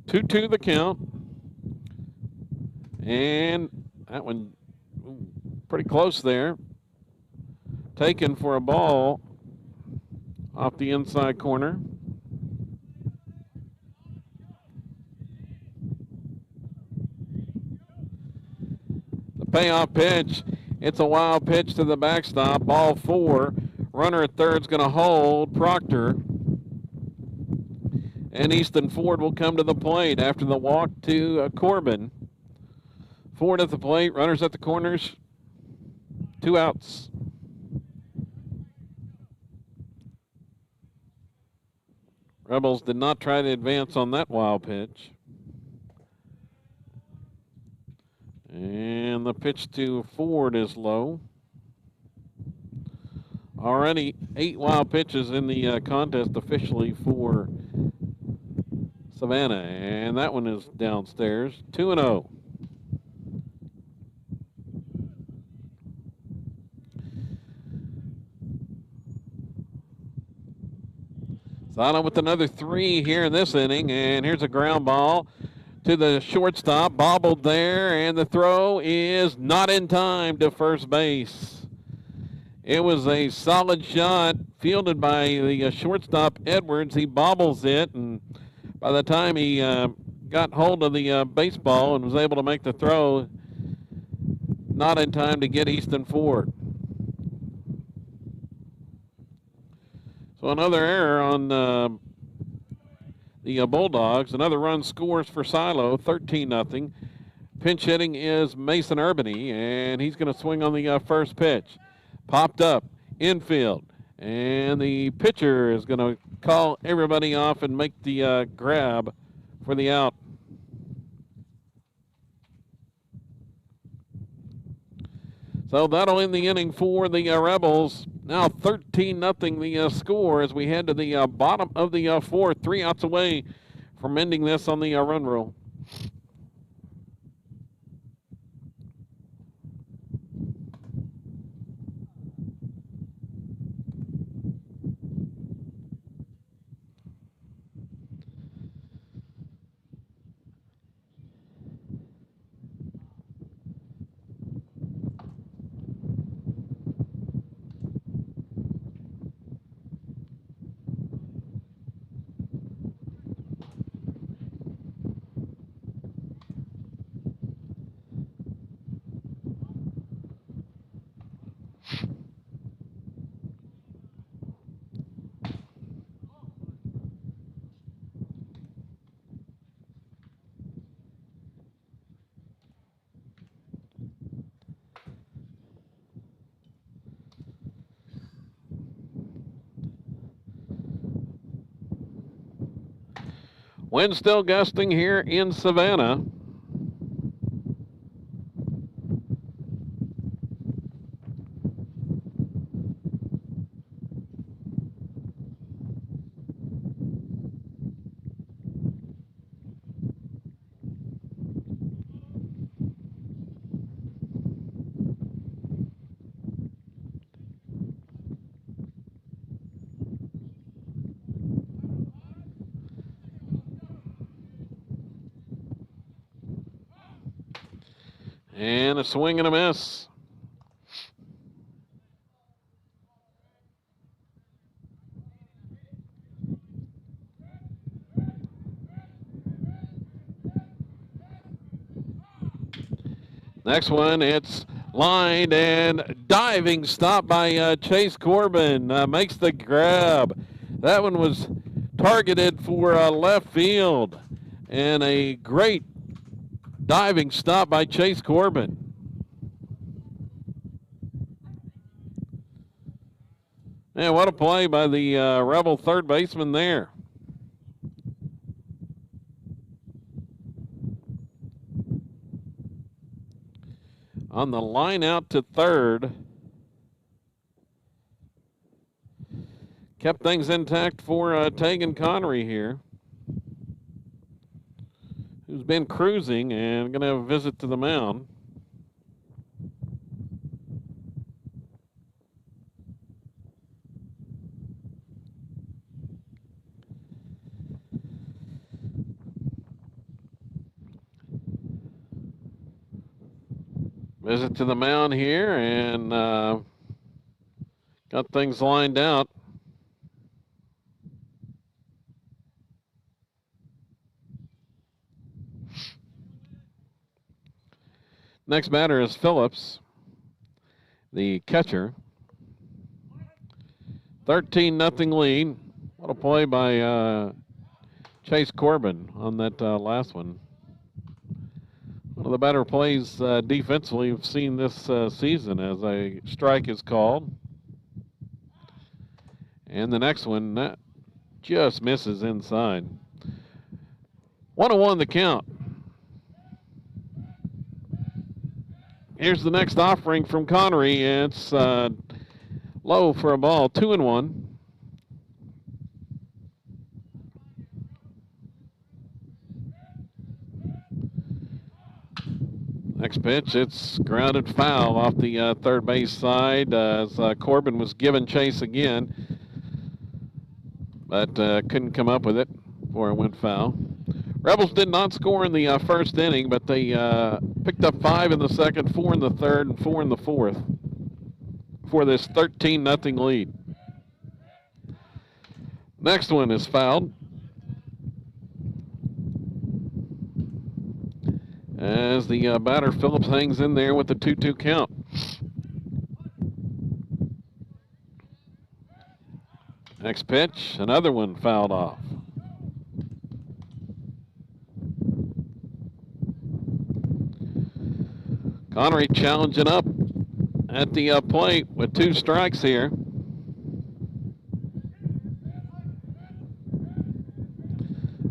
2-2 the count, and that one pretty close there. Taken for a ball off the inside corner. The payoff pitch. It's a wild pitch to the backstop. Ball 4. Runner at third's going to hold Proctor. And Easton Ford will come to the plate after the walk to Corbin. Ford at the plate. Runners at the corners. 2 outs. Rebels did not try to advance on that wild pitch. And the pitch to Ford is low. Already 8 wild pitches in the contest officially for Savanna. And that one is downstairs. 2-0. Savanna with another 3 here in this inning. And here's a ground ball to the shortstop. Bobbled there. And the throw is not in time to first base. It was a solid shot fielded by the shortstop Edwards. He bobbles it, and by the time he got hold of the baseball and was able to make the throw, not in time to get Easton Ford. So another error on the Bulldogs. Another run scores for Silo, 13-0. Pinch hitting is Mason Urbany, and he's going to swing on the first pitch. Popped up, infield, and the pitcher is going to call everybody off and make the grab for the out. So that'll end the inning for the Rebels. Now 13-0 the score as we head to the bottom of the fourth, 3 outs away from ending this on the run rule. Wind still gusting here in Savanna. And a swing and a miss. Next one, it's lined and diving stop by Chase Corbin. Makes the grab. That one was targeted for left field. And a great diving stop by Chase Corbin. Man, what a play by the Rebel third baseman there. On the line out to third. Kept things intact for Tegan Connery here, who's been cruising and going to have a visit to the mound. Visit to the mound here and got things lined out. Next batter is Phillips, the catcher. 13-0 lead. What a play by Chase Corbin on that last one. One of the better plays defensively we've seen this season as a strike is called. And the next one, that just misses inside. 1-1 the count. Here's the next offering from Connery. It's low for a ball, 2-1. Next pitch, it's grounded foul off the third base side as Corbin was given chase again, but couldn't come up with it before it went foul. Rebels did not score in the first inning, but they picked up 5 in the second, 4 in the third, and 4 in the fourth for this 13-0 lead. Next one is fouled. As the batter Phillips hangs in there with the 2-2 count. Next pitch, another one fouled off. Connery challenging up at the plate with 2 strikes here.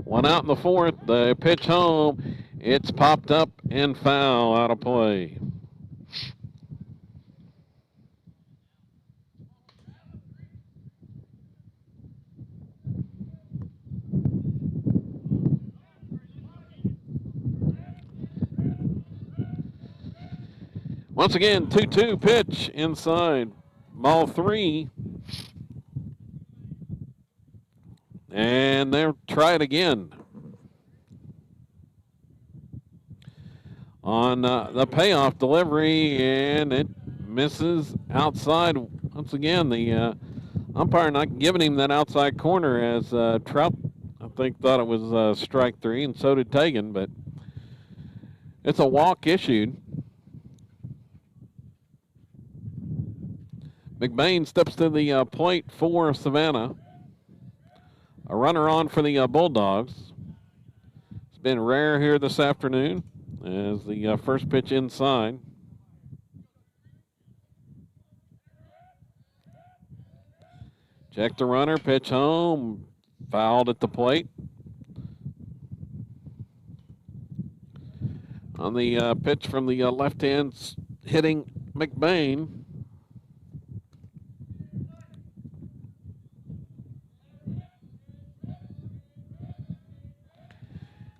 One out in the fourth, the pitch home. It's popped up and foul out of play. Once again, 2-2 pitch inside. Ball 3. And they'll try it again. On the payoff delivery, and it misses outside. Once again, the umpire not giving him that outside corner as Trout, I think, thought it was strike 3, and so did Tegan, but it's a walk issued. McBain steps to the plate for Savanna. A runner on for the Bulldogs. It's been rare here this afternoon as the first pitch inside. Check the runner, pitch home, fouled at the plate. On the pitch from the left hand hitting McBain.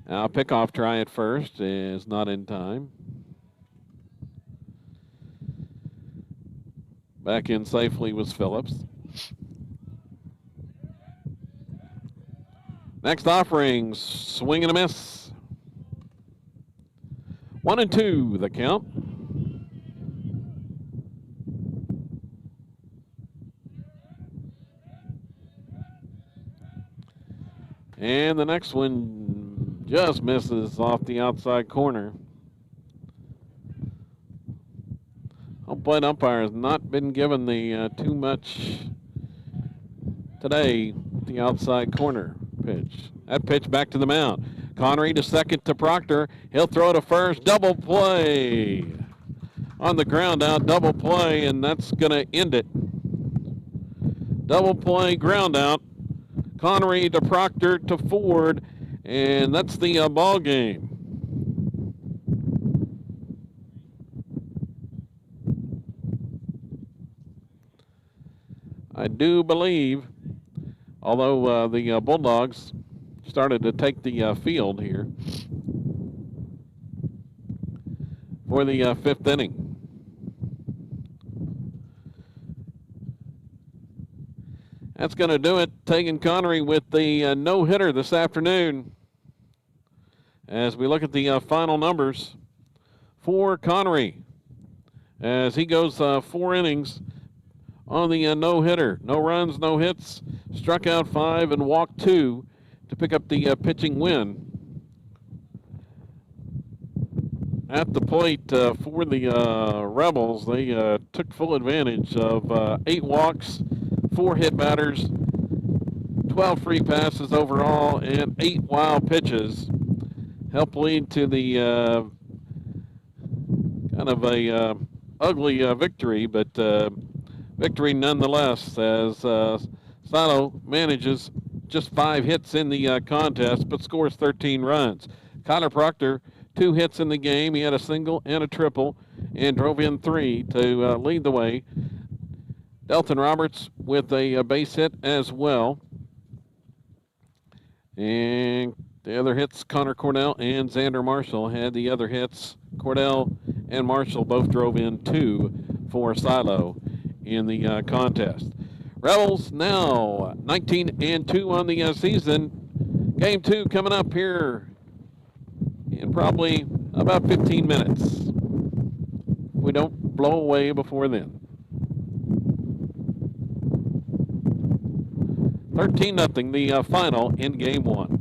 Now pickoff try at first is not in time. Back in safely was Phillips. Next offering, swing and a miss. 1-2 the count. And the next one just misses off the outside corner. Home plate umpire has not been given the too much today with the outside corner pitch. That pitch back to the mound. Connery to second to Proctor. He'll throw to first. Double play. On the ground out, double play, and that's going to end it. Double play, ground out. Connery to Proctor to Ford, and that's the ball game. I do believe, although the Bulldogs started to take the field here for the fifth inning. That's going to do it. Tegan Connery with the no-hitter this afternoon. As we look at the final numbers for Connery, as he goes 4 innings on the no-hitter. No runs, no hits, struck out 5 and walked 2 to pick up the pitching win. At the plate for the Rebels, they took full advantage of 8 walks, 4 hit batters, 12 free passes overall, and 8 wild pitches. Helped lead to the kind of a ugly victory, but victory nonetheless, as Silo manages just 5 hits in the contest, but scores 13 runs. Connor Proctor, 2 hits in the game. He had a single and a triple and drove in 3 to lead the way. Delton Roberts with a base hit as well. And the other hits, Connor Cornell and Xander Marshall had the other hits. Cordell and Marshall both drove in 2 for Silo in the contest. Rebels now 19-2 on the season. Game 2 coming up here in probably about 15 minutes. We don't blow away before then. 13-0, the final in Game 1.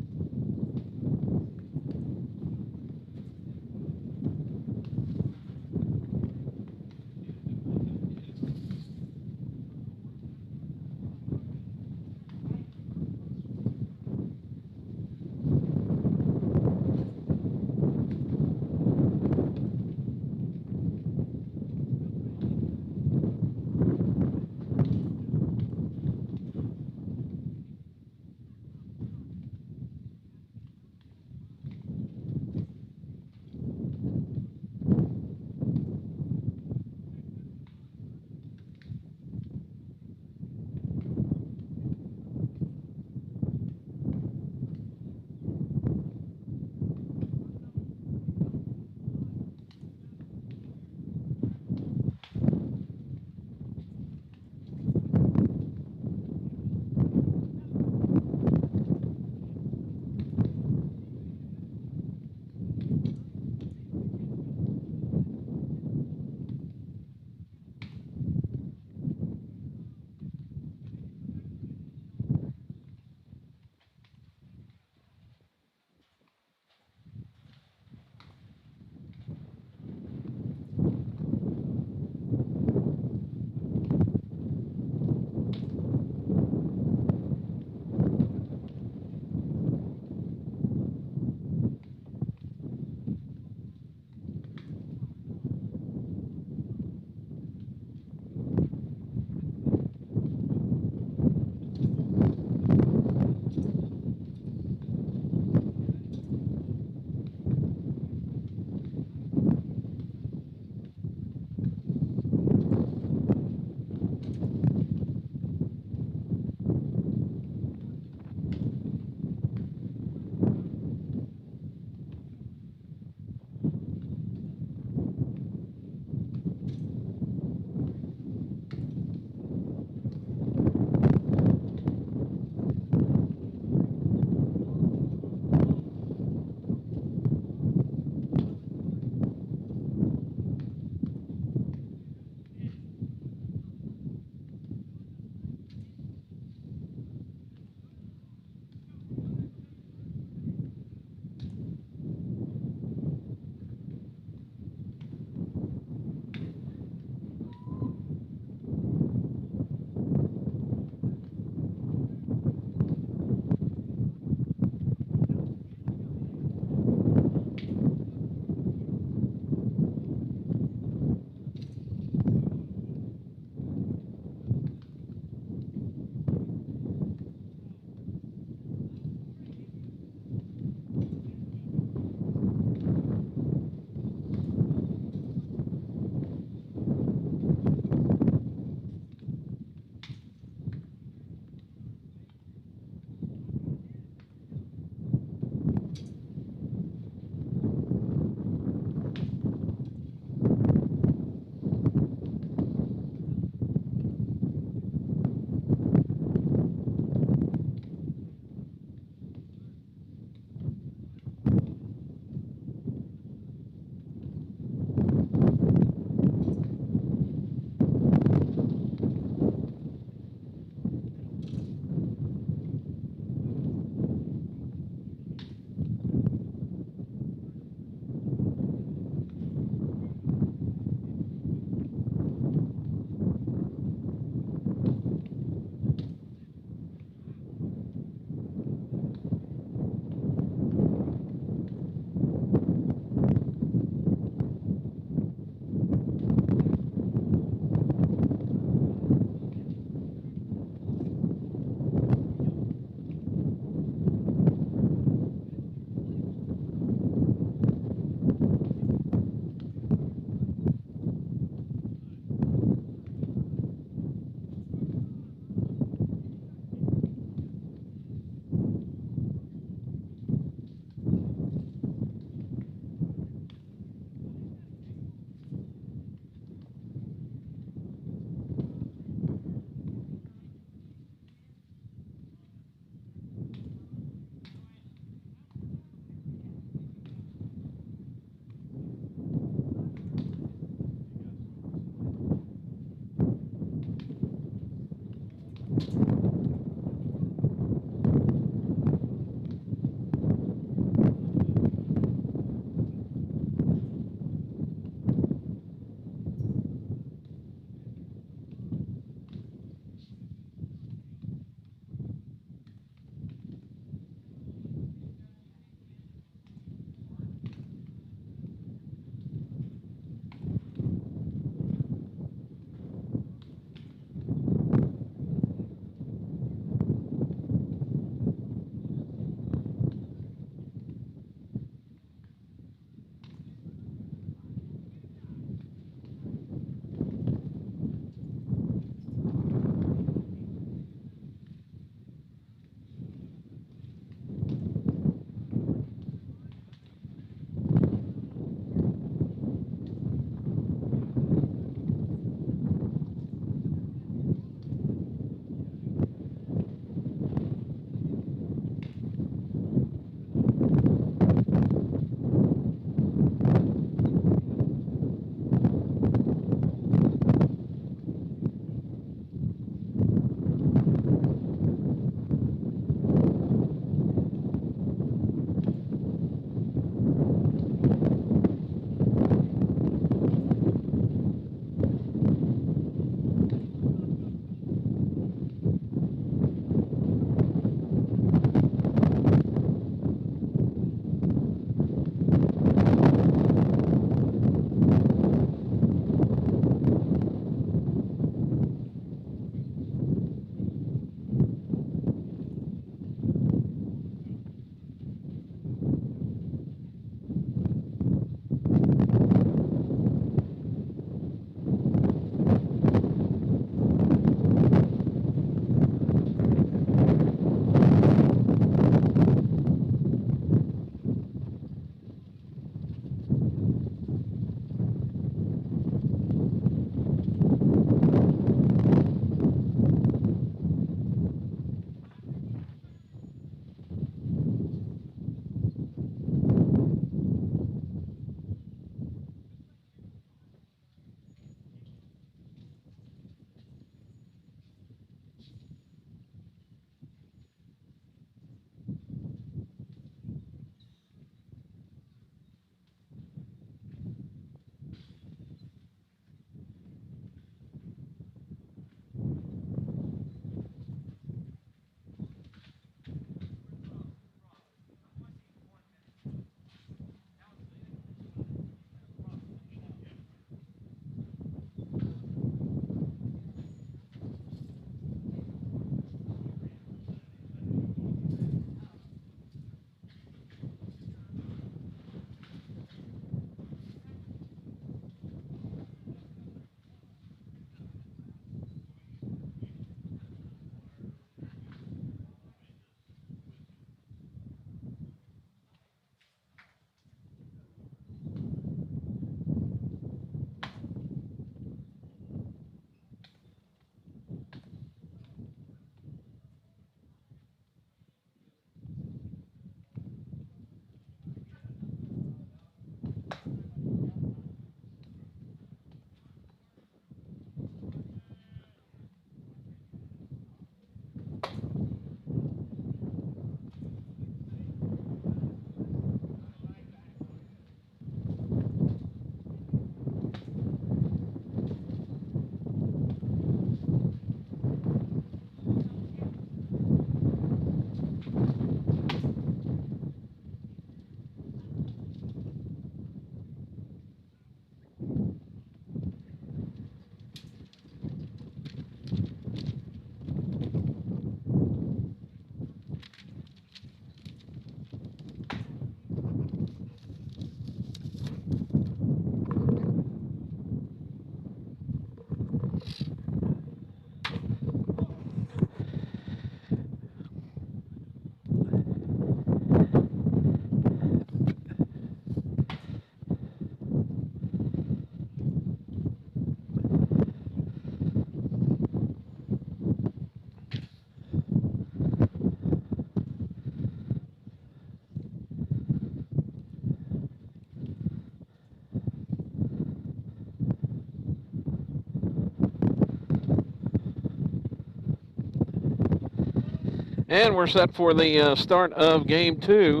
And we're set for the start of game 2.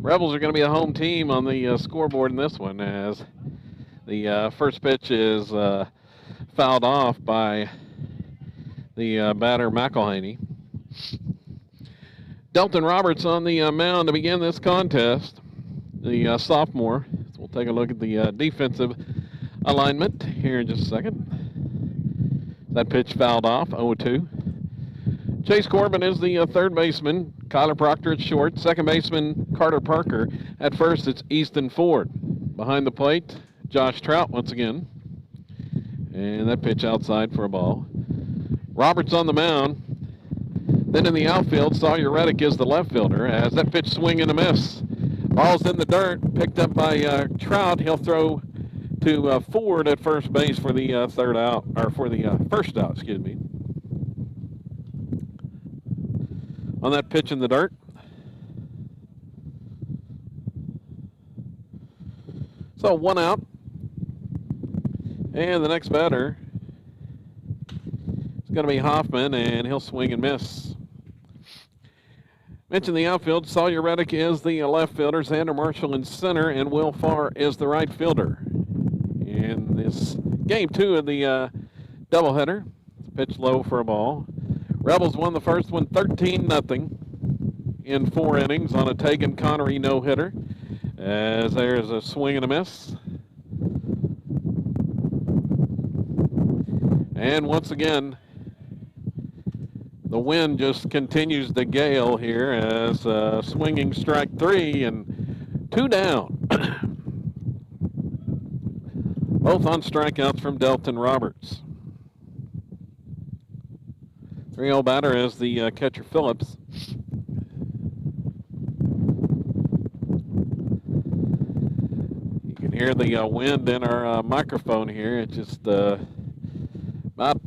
Rebels are going to be a home team on the scoreboard in this one, as the first pitch is fouled off by the batter McElhaney. Delton Roberts on the mound to begin this contest, the sophomore. So we'll take a look at the defensive alignment here in just a second. That pitch fouled off, 0-2. Chase Corbin is the third baseman. Kyler Proctor at short. Second baseman, Carter Parker. At first, it's Easton Ford. Behind the plate, Josh Trout once again. And that pitch outside for a ball. Roberts on the mound. Then in the outfield, Sawyer Reddick is the left fielder as that pitch swing and a miss. Ball's in the dirt, picked up by Trout. He'll throw to Ford at first base for the third out, or for the first out, excuse me. On that pitch in the dirt. So 1 out. And the next batter is going to be Hoffman, and he'll swing and miss. Mentioned the outfield, Sawyer Reddick is the left fielder, Xander Marshall in center, and Will Farr is the right fielder. In this game 2 of the doubleheader, pitch low for a ball. Rebels won the first one 13-0 in 4 innings on a Tegan Connery no-hitter, as there's a swing and a miss. And once again, the wind just continues to gale here as swinging strike 3 and 2 down. Both on strikeouts from Delton Roberts. 3-0 batter is the catcher Phillips. You can hear the wind in our microphone here. It's just about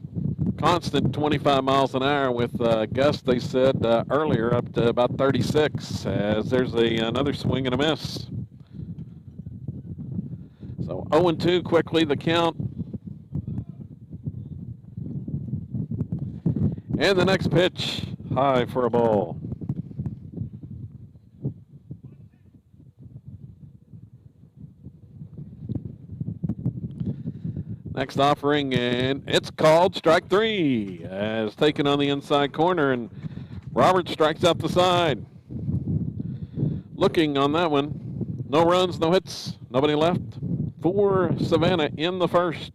constant 25 miles an hour with gusts, they said earlier, up to about 36, as there's another swing and a miss. So 0-2 quickly the count. And the next pitch, high for a ball. Next offering, and it's called strike 3, as taken on the inside corner, and Roberts strikes out the side. Looking on that one, no runs, no hits, nobody left for Savanna in the first.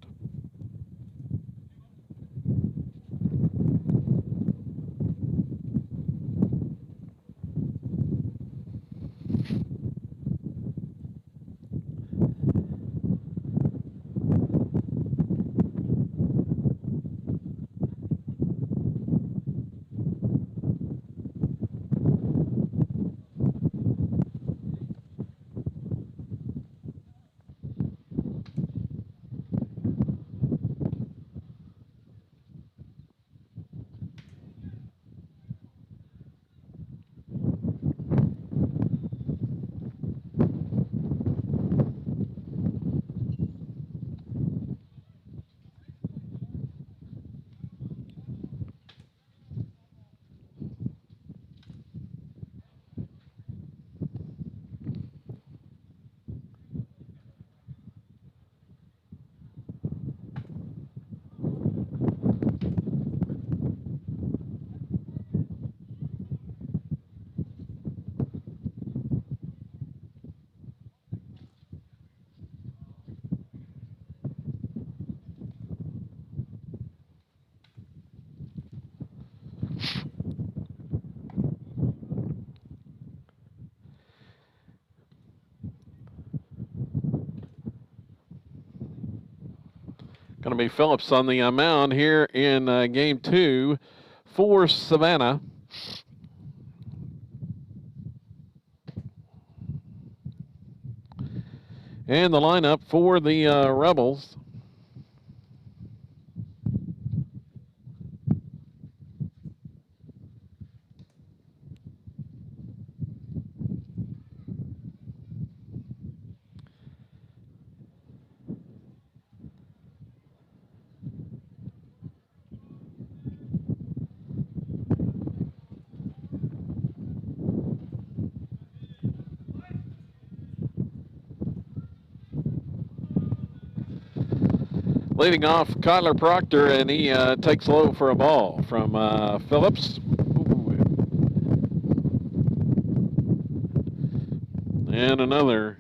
Going to be Phillips on the mound here in game 2 for Savanna. And the lineup for the Rebels. Leading off, Kyler Proctor, and he takes low for a ball from Phillips. Ooh. And another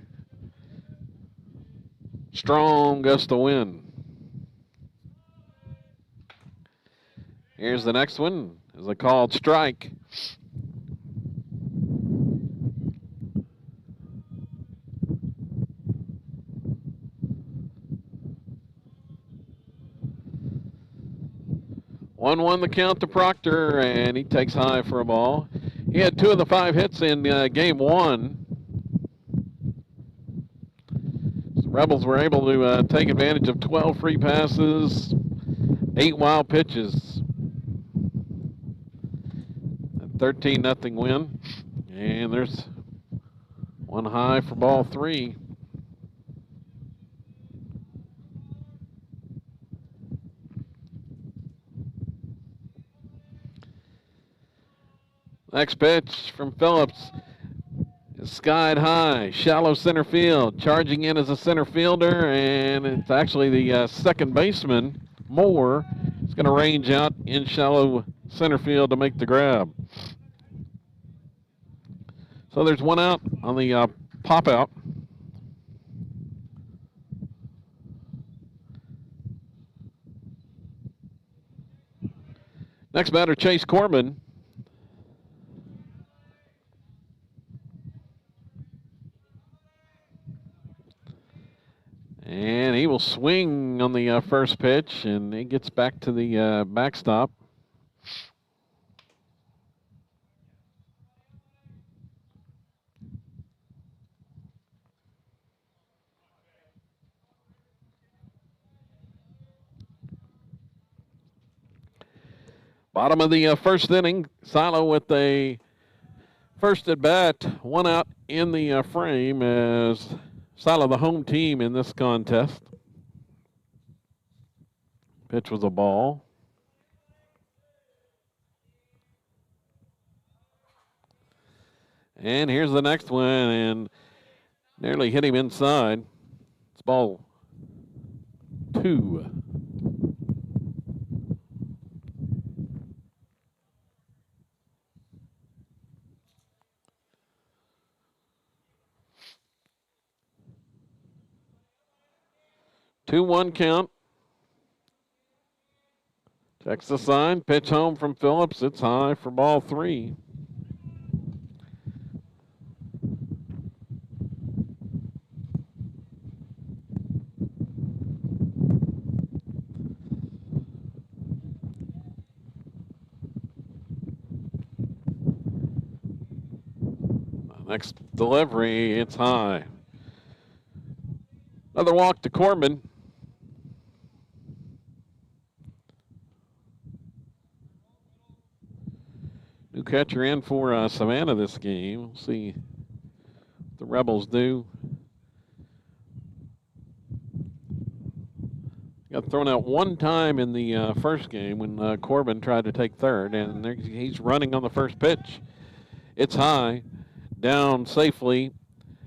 strong gust of wind. Here's the next one. Is a called strike. One the count to Proctor, and he takes high for a ball. He had 2 of the 5 hits in game 1. The Rebels were able to take advantage of 12 free passes, 8 wild pitches. 13-0 win. And there's one high for ball 3. Next pitch from Phillips is skied high, shallow center field. Charging in as a center fielder, and it's actually the second baseman, Moore. Is going to range out in shallow center field to make the grab. So there's one out on the pop out. Next batter, Chase Corbin. And he will swing on the first pitch, and he gets back to the backstop. Bottom of the first inning, Silo with a first at bat, one out in the frame as Silo the home team in this contest. Pitch was a ball. And here's the next one, and nearly hit him inside. It's ball 2. Two-one count. Checks the sign. Pitch home from Phillips. It's high for ball 3. Next delivery, it's high. Another walk to Corbin. New catcher in for Savanna this game. We'll see what the Rebels do. Got thrown out one time in the first game when Corbin tried to take third, and he's running on the first pitch. It's high. Down safely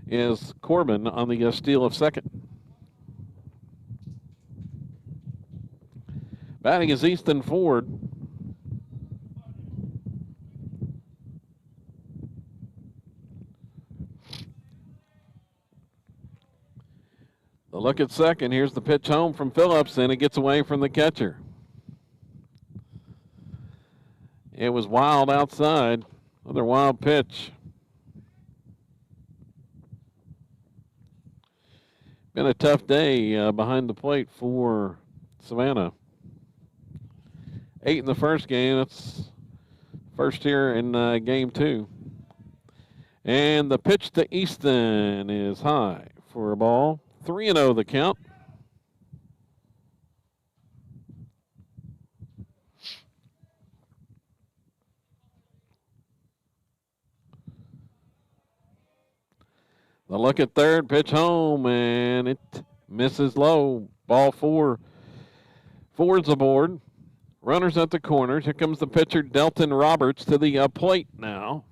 is Corbin on the steal of second. Batting is Easton Ford. The look at second. Here's the pitch home from Phillips, and it gets away from the catcher. It was wild outside. Another wild pitch. Been a tough day behind the plate for Savanna. 8 in the first game. That's first here in game 2. And the pitch to Easton is high for a ball. 3-0 the count. The look at third, pitch home, and it misses low. Ball 4. Ford's aboard. Runners at the corners. Here comes the pitcher, Delton Roberts, to the plate now.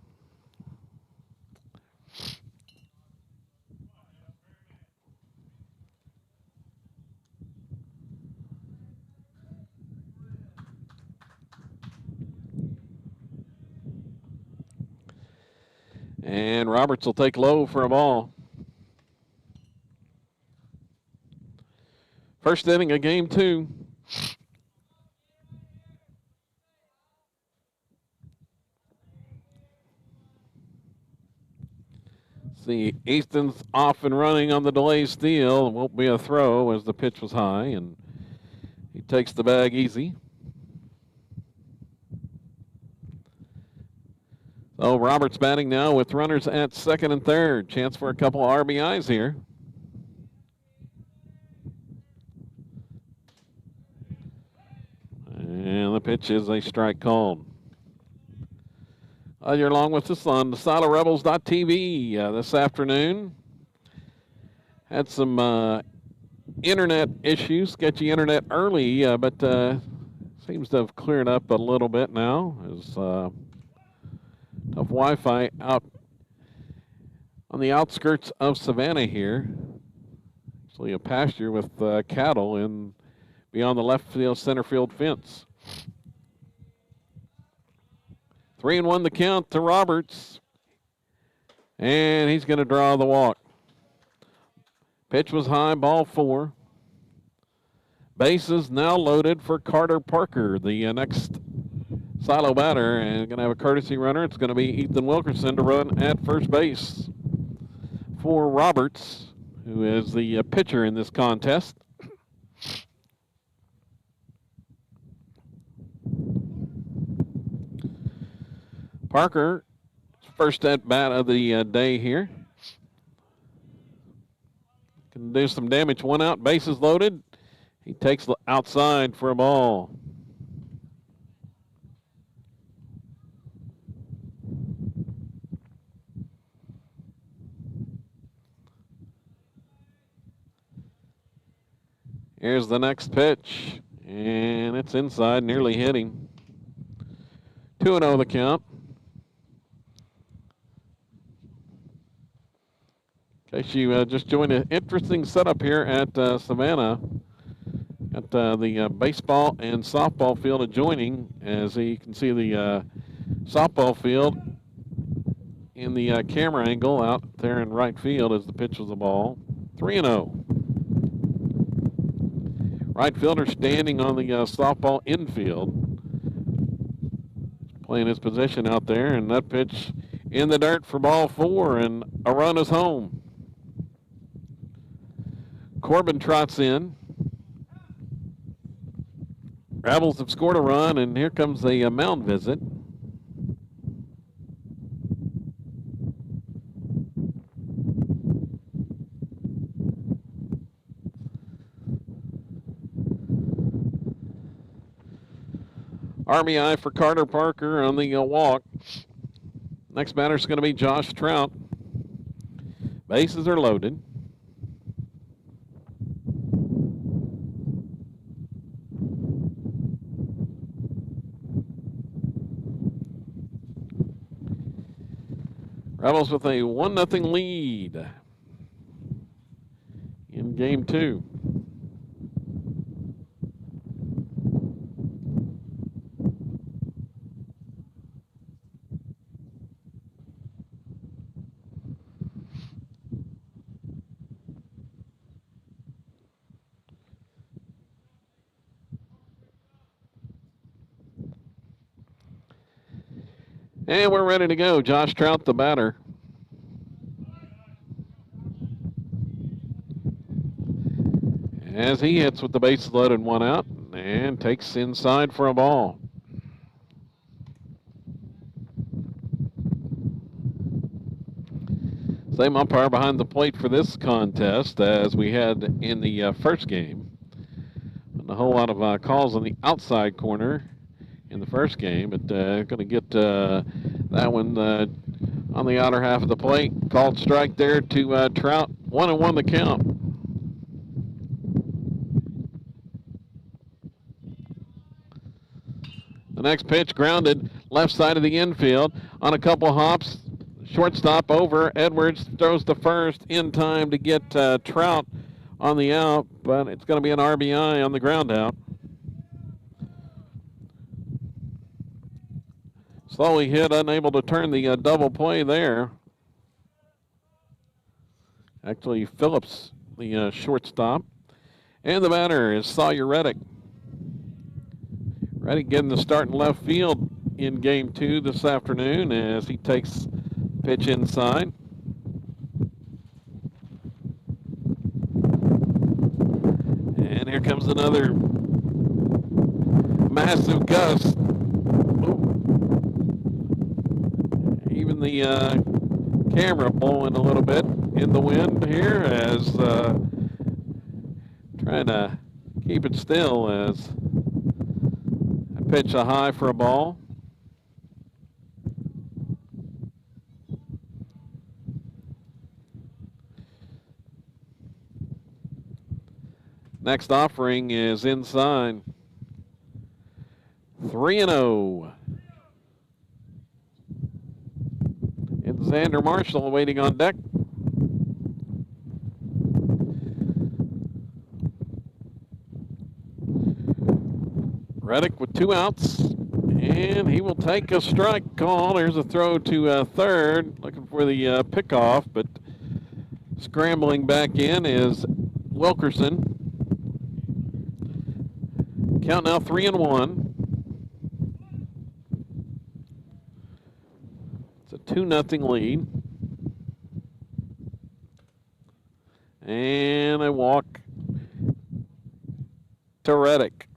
And Roberts will take low for a ball. First inning of game 2. See, Easton's off and running on the delay steal. It won't be a throw as the pitch was high, and he takes the bag easy. So Roberts batting now with runners at second and third. Chance for a couple of RBIs here. And the pitch is a strike called. You're along with us on the SoloRebels.tv this afternoon. Had some internet issues, sketchy internet early, but seems to have cleared up a little bit now. There's tough Wi-Fi out on the outskirts of Savanna here. Actually a pasture with cattle in beyond the left field, center field fence. 3-1 the count to Roberts. And he's going to draw the walk. Pitch was high, ball 4. Bases now loaded for Carter Parker, the next silo batter, and going to have a courtesy runner. It's going to be Ethan Wilkerson to run at first base for Roberts, who is the pitcher in this contest. Parker, first at bat of the day here. Can do some damage. 1 out, bases loaded. He takes outside for a ball. Here's the next pitch, and it's inside, nearly hitting. 2-0 the count. In case you just joined, an interesting setup here at Savanna. Got the baseball and softball field adjoining. As you can see, the softball field in the camera angle out there in right field as the pitch was the ball. 3-0. Right fielder standing on the softball infield, playing his position out there, and that pitch in the dirt for ball 4, and a run is home. Corbin trots in. Rebels have scored a run, and here comes the mound visit. RBI for Carter Parker on the walk. Next batter is going to be Josh Trout. Bases are loaded. Rebels with a 1-0 lead in game 2. And we're ready to go. Josh Trout, the batter. As he hits with the bases loaded, 1 out, and takes inside for a ball. Same umpire behind the plate for this contest as we had in the first game. And a whole lot of calls on the outside corner in the first game, but going to get that one on the outer half of the plate. Called strike there to Trout. 1-1 the count. The next pitch grounded left side of the infield on a couple hops. Shortstop over. Edwards throws to first in time to get Trout on the out, but it's going to be an RBI on the ground out. Slowly hit, unable to turn the double play there. Actually, Phillips, the shortstop. And the batter is Sawyer Reddick. Reddick getting the start in left field in game 2 this afternoon as he takes pitch inside. And here comes another massive gust. Even the camera blowing a little bit in the wind here as trying to keep it still as I pitch a high for a ball. Next offering is inside. 3-0. It's Xander Marshall waiting on deck. Reddick with 2 outs, and he will take a strike call. There's a throw to third, looking for the pickoff, but scrambling back in is Wilkerson. Count now 3-1. It's a 2-0 lead. And a walk to Reddick.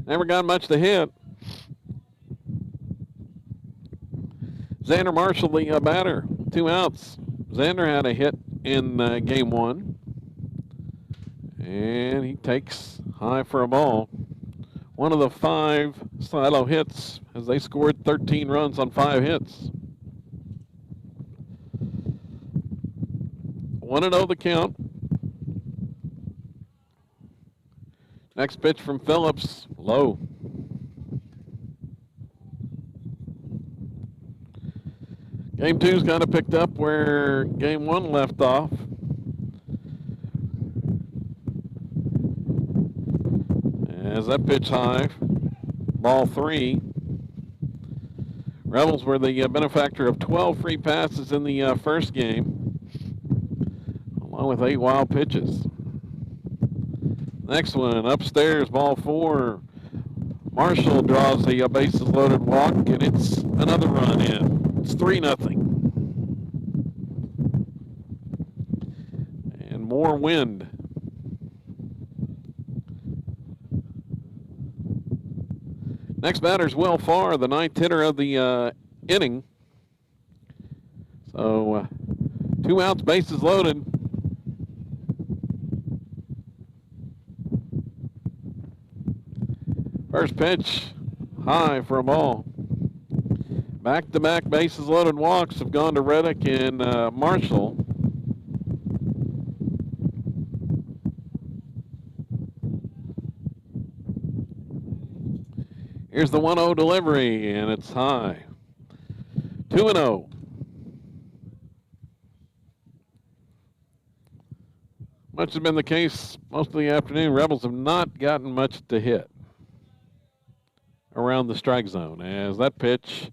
Never got much to hit. Xander Marshall, the batter, 2 outs. Xander had a hit in game 1. And he takes high for a ball. One of the 5 silo hits as they scored 13 runs on 5 hits. 1-0 the count. Next pitch from Phillips, low. Game 2's kind of picked up where game 1 left off. As that pitch high, ball 3. Rebels were the benefactor of 12 free passes in the first game, along with 8 wild pitches. Next one, upstairs, ball 4. Marshall draws the bases loaded walk, and it's another run in. It's 3-0. And more wind. Next batter's Will Farr, the 9th hitter of the inning. So 2 outs, bases loaded. First pitch, high for a ball. Back-to-back bases loaded walks have gone to Reddick and Marshall. Here's the 1-0 delivery, and it's high. 2-0. Much has been the case most of the afternoon. Rebels have not gotten much to hit around the strike zone as that pitch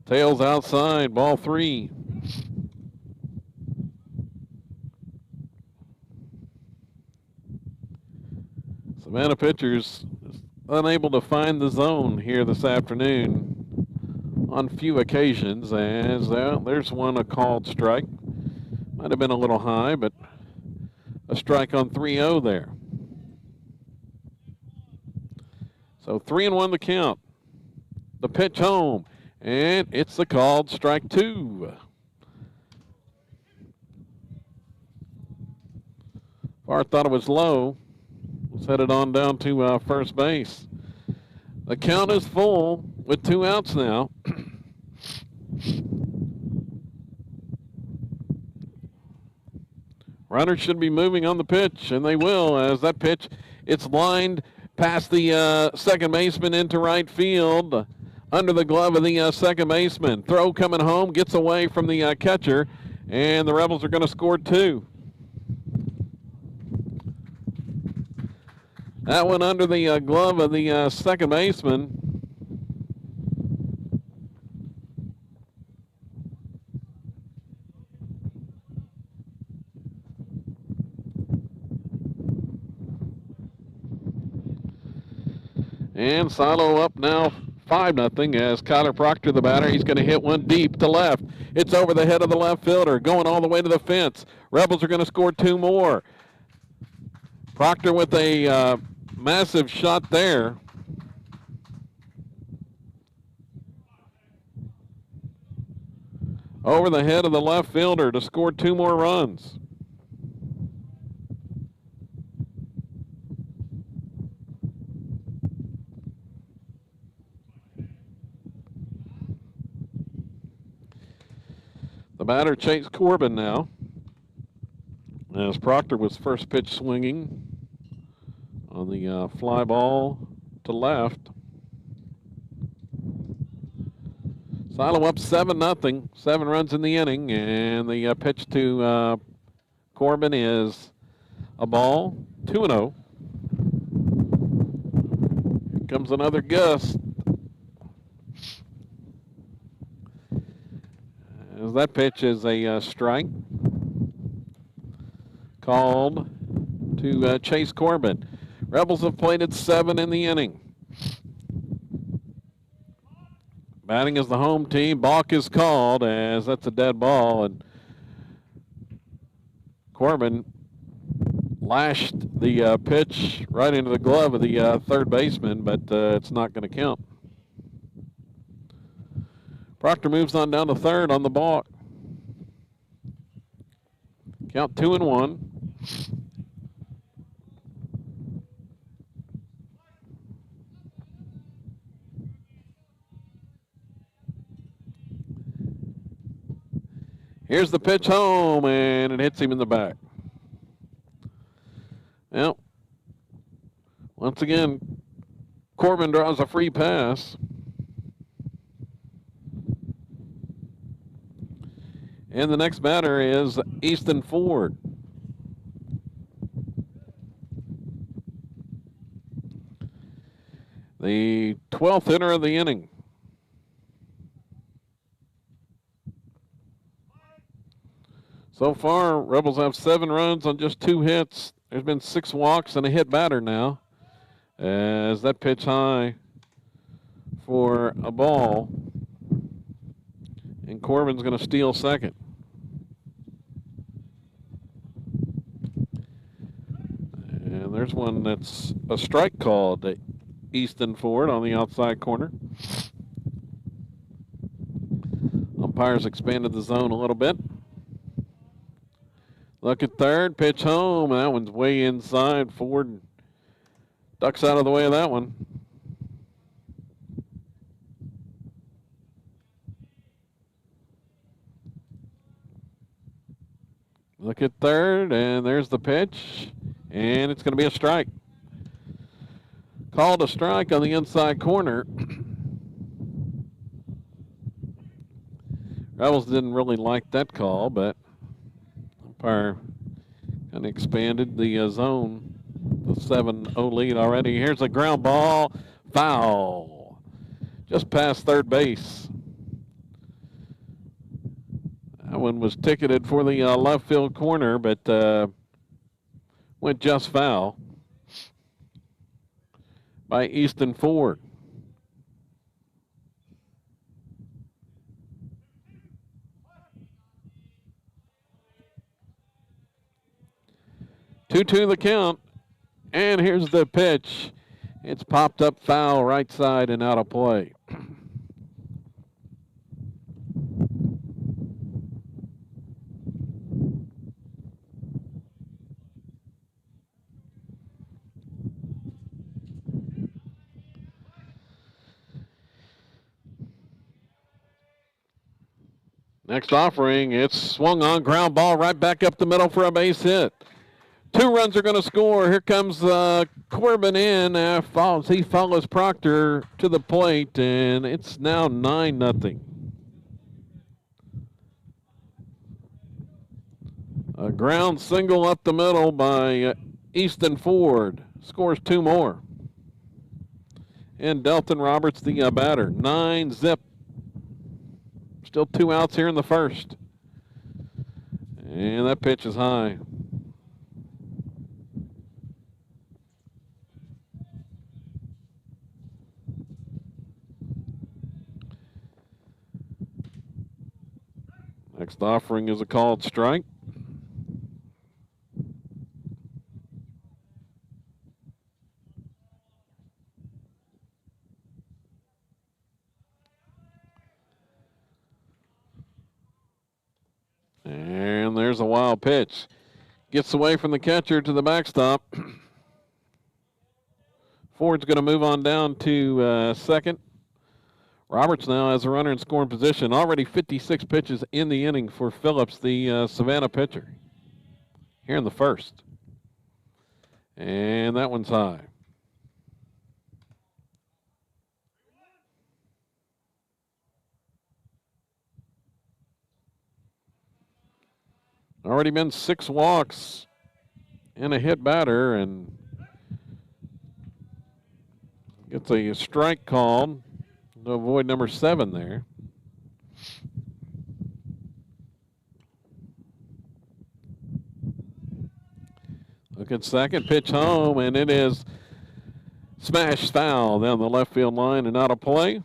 tails outside, ball 3. Savanna pitchers unable to find the zone here this afternoon on few occasions as there's one, a called strike. Might have been a little high, but a strike on 3-0 there. So 3-1 the count. The pitch home, and it's the called strike 2. Farr thought it was low. Was headed on down to first base. The count is full with 2 outs now. Runners should be moving on the pitch, and they will as that pitch, it's lined past the second baseman into right field, under the glove of the second baseman. Throw coming home, gets away from the catcher, and the Rebels are going to score 2. That one under the glove of the second baseman. And Silo up now 5-0 as Kyler Proctor, the batter. He's going to hit one deep to left. It's over the head of the left fielder, going all the way to the fence. Rebels are going to score 2 more. Proctor with a massive shot there. Over the head of the left fielder to score 2 more runs. The batter, Chase Corbin, now, as Proctor was first pitch swinging on the fly ball to left. Silo up 7-0, 7 runs in the inning, and the pitch to Corbin is a ball, 2-0. Here comes another gust. As that pitch is a strike called to Chase Corbin. Rebels have played at 7 in the inning. Batting is the home team. Balk is called as that's a dead ball, and Corbin lashed the pitch right into the glove of the third baseman, but it's not going to count. Proctor moves on down to third on the balk. Count 2-1. Here's the pitch home, and it hits him in the back. Well, once again, Corbin draws a free pass. And the next batter is Easton Ford. The 12th hitter of the inning. So far, Rebels have 7 runs on just 2 hits. There's been 6 walks and a hit batter now, as that pitch high for a ball. And Corbin's going to steal second. And there's one that's a strike called to Easton Ford on the outside corner. Umpires expanded the zone a little bit. Look at third, pitch home. That one's way inside. Ford ducks out of the way of that one. Look at third, and there's the pitch, and it's going to be a strike. Called a strike on the inside corner. Rebels didn't really like that call, but umpire kind of expanded the zone. The 7-0 lead already. Here's a ground ball, foul, just past third base. That one was ticketed for the left field corner, but went just foul by Easton Ford. Two the count, and here's the pitch. It's popped up foul, right side and out of play. Next offering, it's swung on, ground ball right back up the middle for a base hit. 2 runs are going to score. Here comes Corbin in. He follows Proctor to the plate, and it's now 9-0. A ground single up the middle by Easton Ford. Scores 2 more. And Delton Roberts, the batter. 9-0. Still 2 outs here in the first. And that pitch is high. First offering is a called strike. And there's a wild pitch. Gets away from the catcher to the backstop. Ford's going to move on down to second. Roberts now has a runner in scoring position. Already 56 pitches in the inning for Phillips, the Savanna pitcher, here in the first. And that one's high. Already been 6 walks and a hit batter, and gets a strike called to avoid number 7 there. Look at second, pitch home, and it is smashed foul down the left field line and out of play.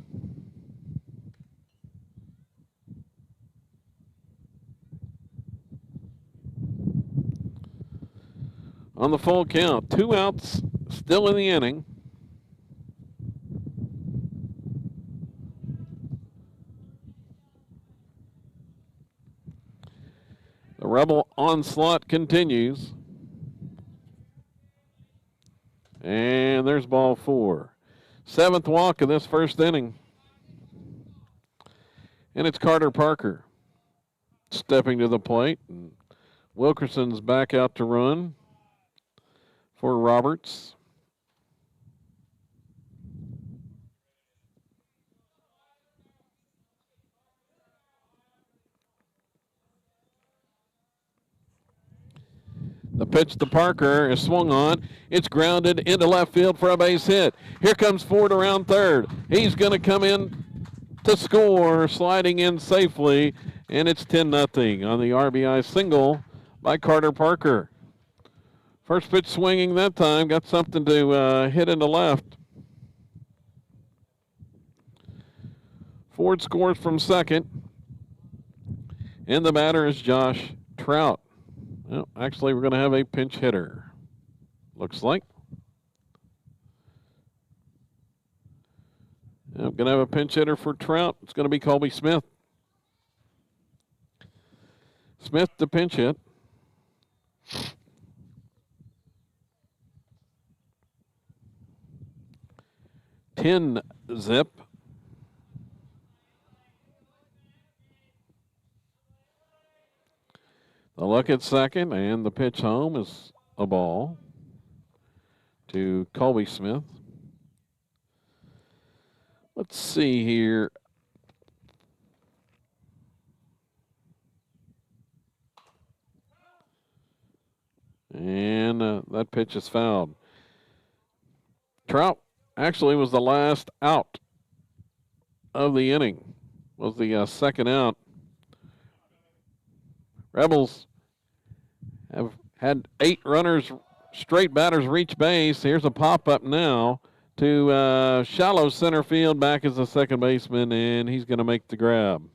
On the full count, 2 outs still in the inning. The Rebel onslaught continues. And there's ball 4. 7th walk of this first inning. And it's Carter Parker stepping to the plate. And Wilkerson's back out to run for Roberts. The pitch to Parker is swung on. It's grounded into left field for a base hit. Here comes Ford around third. He's going to come in to score, sliding in safely, and it's 10-0 on the RBI single by Carter Parker. First pitch swinging that time, got something to hit into left. Ford scores from second, and the batter is Josh Trout. Well, actually, we're going to have a pinch hitter, looks like. I'm going to have a pinch hitter for Trout. It's going to be Colby Smith. Smith to pinch hit. Ten zip. The look at second, and the pitch home is a ball to Colby Smith. Let's see here. And that pitch is fouled. Trout actually was the last out of the inning, was the second out. Rebels have had 8 runners, straight batters reach base. Here's a pop-up now to shallow center field. Back as the second baseman, and he's going to make the grab.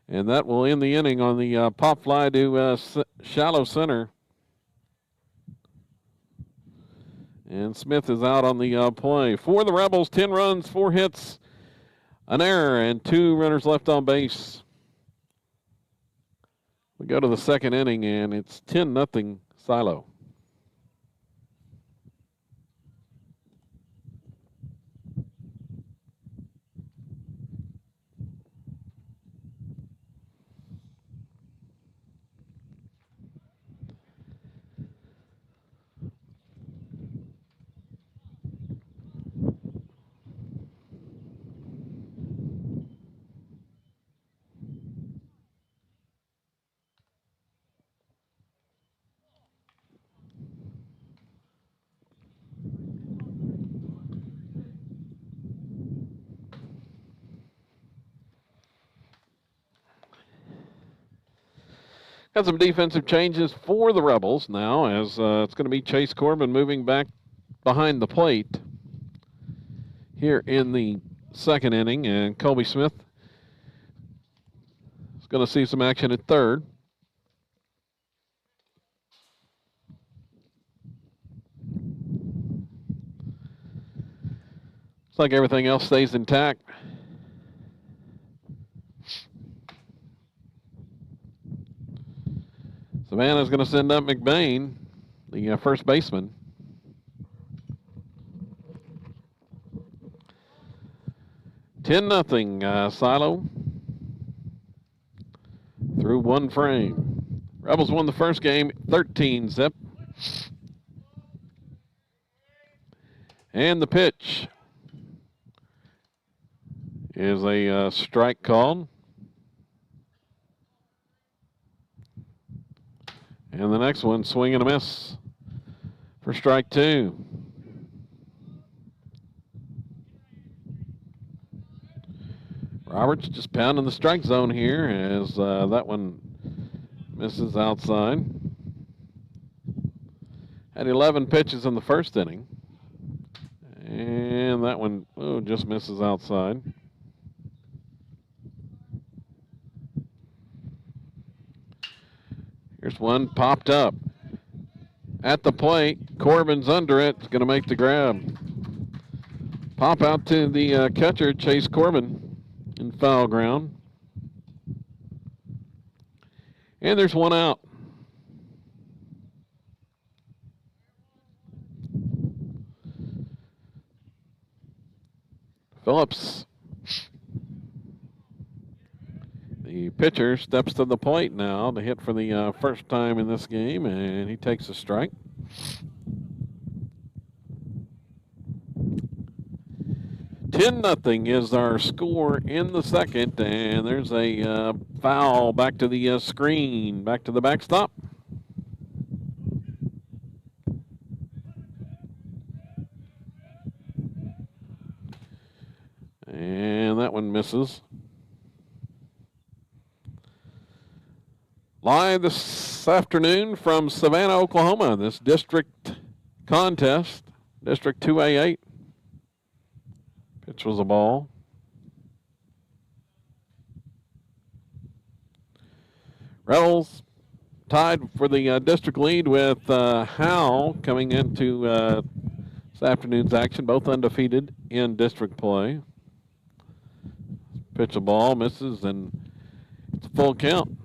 And that will end the inning on the pop fly to shallow center. And Smith is out on the play. For the Rebels, 10 runs, 4 hits, an error, and 2 runners left on base. We go to the second inning, and it's 10-0 Silo. Got some defensive changes for the Rebels now, as it's going to be Chase Corbin moving back behind the plate here in the second inning, and Colby Smith is going to see some action at third. Looks like everything else stays intact. Savannah's going to send up McBain, the first baseman. Ten nothing. Silo through one frame. Rebels won the first game 13-zip. And the pitch is a strike called. And the next one, swing and a miss for strike two. Roberts just pounding the strike zone here as that one misses outside. Had 11 pitches in the first inning. And that one just misses outside. Here's one popped up. At the plate, Corbin's under it. It's going to make the grab. Pop out to the catcher, Chase Corbin, in foul ground. And there's one out. Phillips, the pitcher, steps to the plate now to hit for the first time in this game, and he takes a strike. Ten nothing is our score in the second, and there's a foul back to the screen, back to the backstop. And that one misses. Live this afternoon from Savanna, Oklahoma, this district contest, District 2A8. Pitch was a ball. Rebels tied for the district lead with Howe coming into this afternoon's action, both undefeated in district play. Pitch a ball, misses, and it's a full count.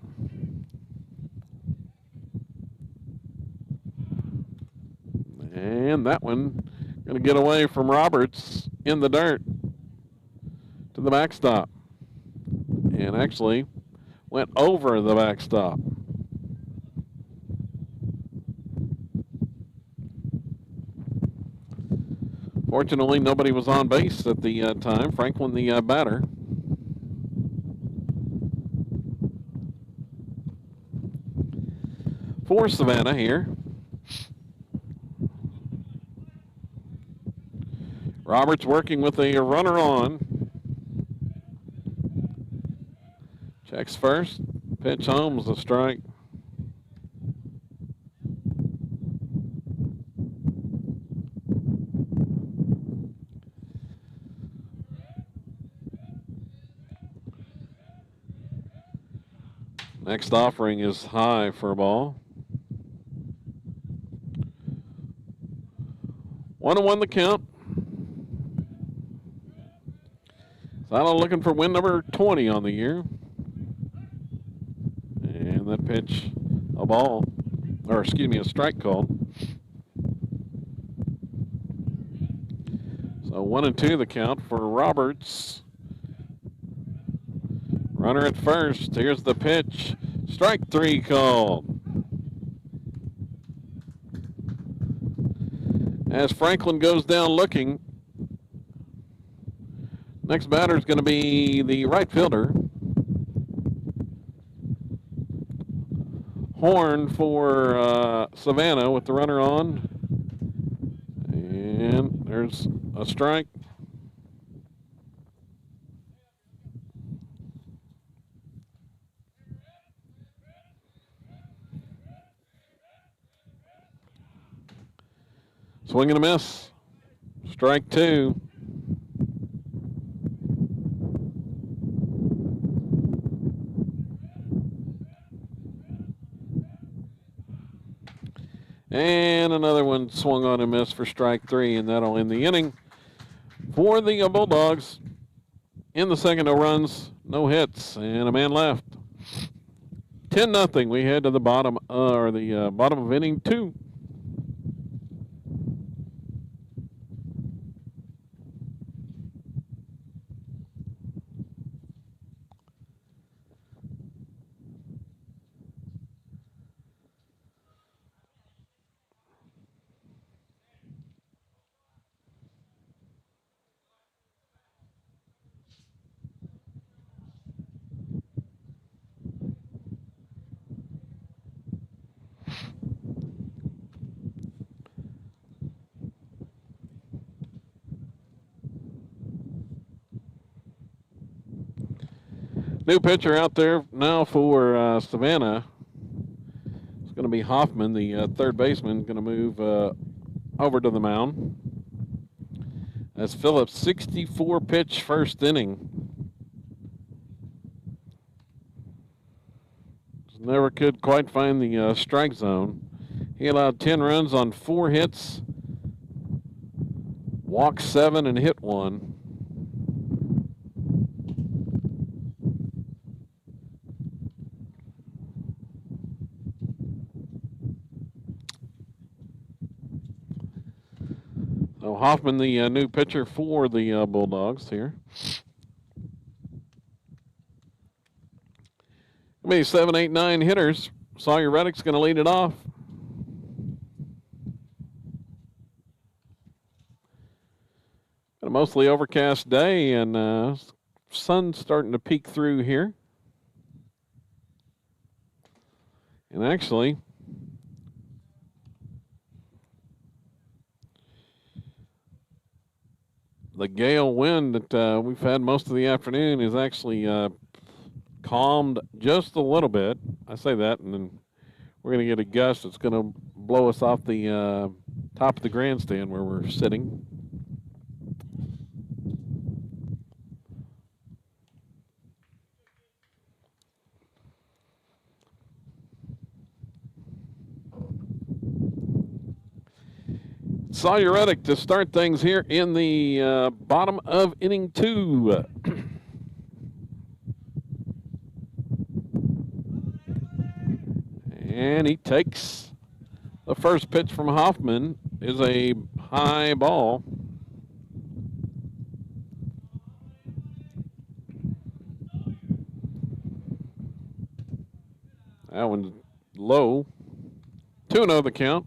And that one going to get away from Roberts in the dirt to the backstop. And actually went over the backstop. Fortunately, nobody was on base at the time. Franklin, the batter. For Savanna here. Roberts working with a runner on. Checks first. Pitch home is a strike. Next offering is high for a ball. 1-1 the count. Silo looking for win number 20 on the year. And that pitch, a ball, or excuse me, a strike called. So 1-2 the count for Roberts. Runner at first. Here's the pitch. Strike three called. As Franklin goes down looking, next batter is going to be the right fielder. Horn for Savanna with the runner on. And there's a strike. Swing and a miss. Strike two. And another one swung on and missed for strike 3, and that'll end the inning for the Bulldogs. In the second, no runs, no hits, and a man left. 10-0. We head to the bottom of inning 2. New pitcher out there now for Savanna. It's going to be Hoffman, the third baseman, going to move over to the mound. That's Phillips' 64-pitch first inning. Never could quite find the strike zone. He allowed 10 runs on 4 hits, walked 7 and hit 1. So Hoffman, the new pitcher for the Bulldogs here. Maybe 7, 8, 9 hitters. Sawyer Reddick's going to lead it off. Got a mostly overcast day, and sun's starting to peek through here. And actually, the gale wind that we've had most of the afternoon is actually calmed just a little bit. I say that, and then we're going to get a gust that's going to blow us off the top of the grandstand where we're sitting. Sawyer Reddick to start things here in the bottom of inning 2. And he takes the first pitch from Hoffman is a high ball. That one's low. 2-0 the count.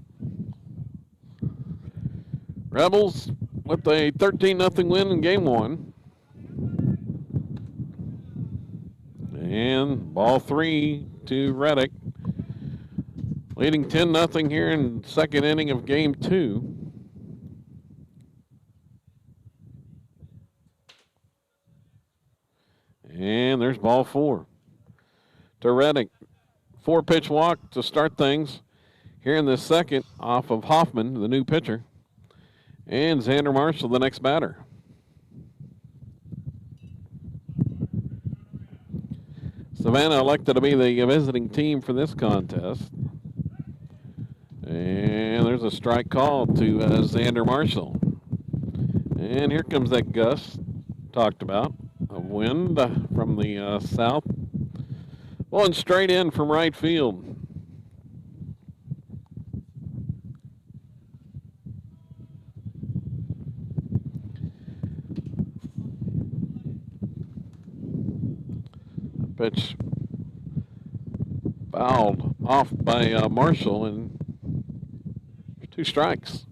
Rebels with a 13-0 win in game 1. And ball 3 to Reddick. Leading 10-0 here in second inning of game 2. And there's ball 4 to Reddick. 4-pitch walk to start things here in the second off of Hoffman, the new pitcher. And Xander Marshall, the next batter. Savanna elected to be the visiting team for this contest. And there's a strike call to Xander Marshall. And here comes that gust talked about. A wind from the south. Blowing straight in from right field. Pitch fouled off by Marshall, and 2 strikes.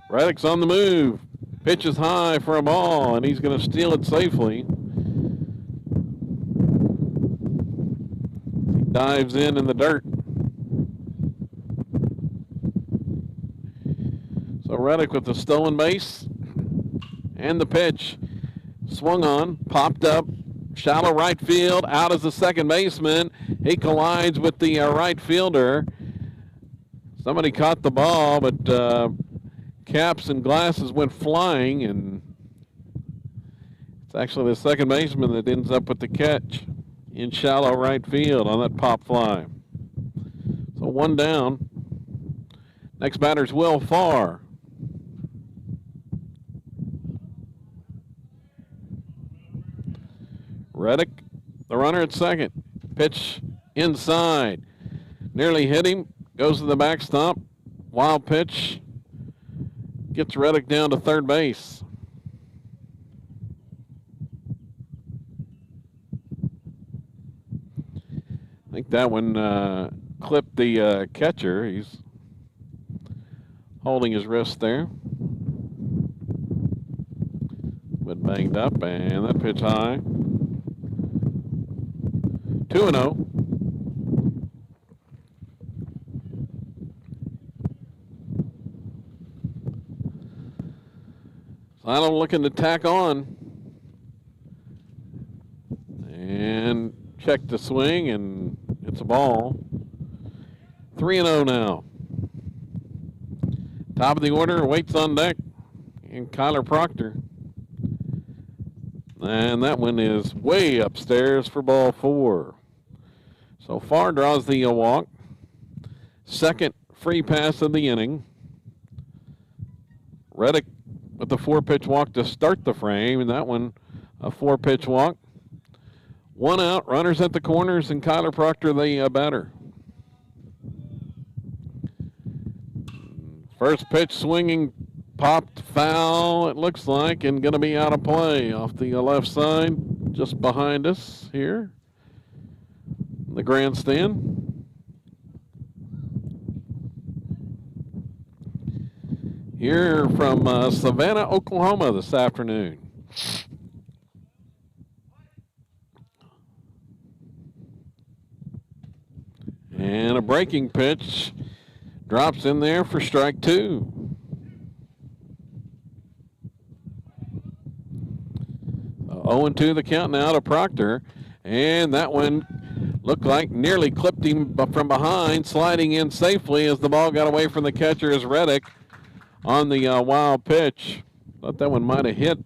Reddick's on the move. Pitch is high for a ball, and he's going to steal it safely. He dives in the dirt. So Reddick with the stolen base. And the pitch swung on, popped up, shallow right field, out as the second baseman. He collides with the right fielder. Somebody caught the ball, but caps and glasses went flying, and it's actually the second baseman that ends up with the catch. in shallow right field on that pop fly. So one down. Next batter's Will Farr. Reddick, the runner at second. Pitch inside. Nearly hit him. Goes to the backstop. Wild pitch. Gets Reddick down to third base. I think that one clipped the catcher. He's holding his wrist there. Bit banged up, and that pitch high. 2-0. Savanna looking to tack on. And check the swing, and it's a ball. 3-0 now. Top of the order, waits on deck, and Kyler Proctor. And that one is way upstairs for ball 4. So Farr draws the walk. Second free pass of the inning. Reddick with the 4-pitch walk to start the frame, and that one a 4-pitch walk. One out, runners at the corners, and Kyler Proctor the batter. First pitch swinging, popped foul, it looks like, and going to be out of play off the left side, just behind us here, the grandstand. Here from Savanna, Oklahoma this afternoon. And a breaking pitch drops in there for strike 2. 0-2 the count now to Proctor. And that one looked like nearly clipped him from behind, sliding in safely as the ball got away from the catcher as Reddick on the wild pitch. Thought that one might have hit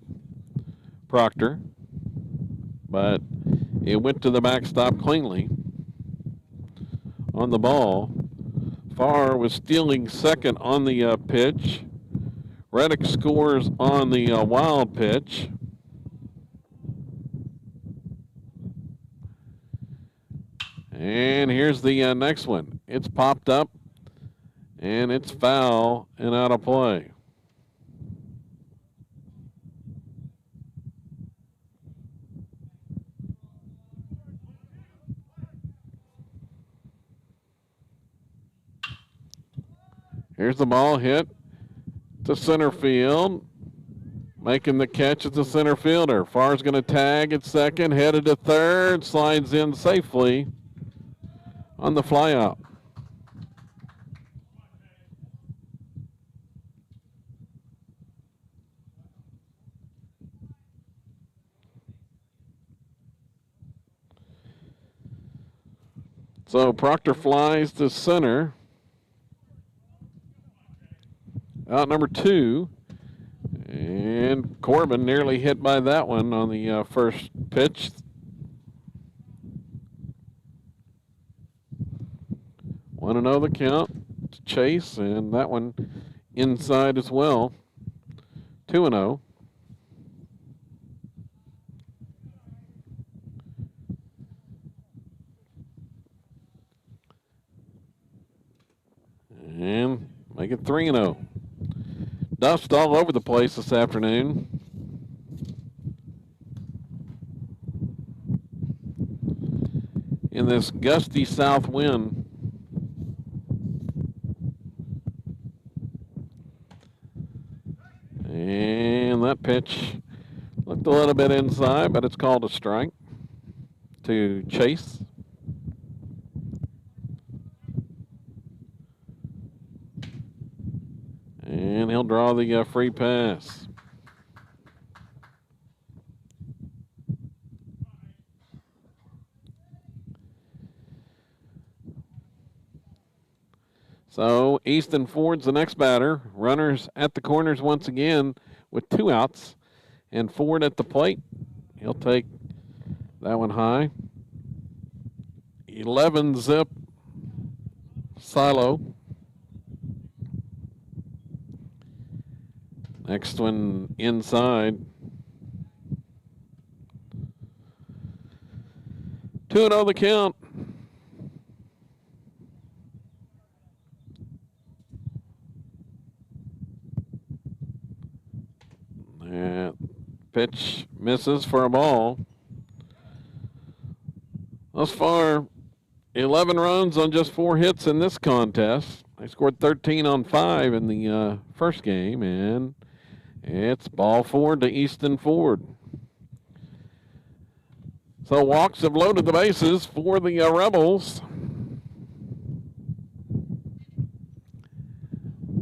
Proctor, but it went to the backstop cleanly on the ball. Farr was stealing second on the pitch. Reddick scores on the wild pitch. And here's the next one. It's popped up, and it's foul and out of play. Here's the ball hit to center field. Making the catch at the center fielder. Farr's going to tag at second, headed to third, slides in safely on the flyout. So Proctor flies to center. Out number 2. And Corbin nearly hit by that one on the first pitch. Want to know the count to Chase, and that one inside as well. 2-0. And make it 3-0. Dust all over the place this afternoon. In this gusty south wind. And that pitch looked a little bit inside, but it's called a strike to Chase. And he'll draw the free pass. So Easton Ford's the next batter. Runners at the corners once again with 2 outs. And Ford at the plate. He'll take that one high. 11 zip silo. Next one inside. 2-0 the count. That pitch misses for a ball. Thus far, 11 runs on just 4 hits in this contest. They scored 13 on 5 in the first game, and it's ball 4 to Easton Ford. So walks have loaded the bases for the Rebels.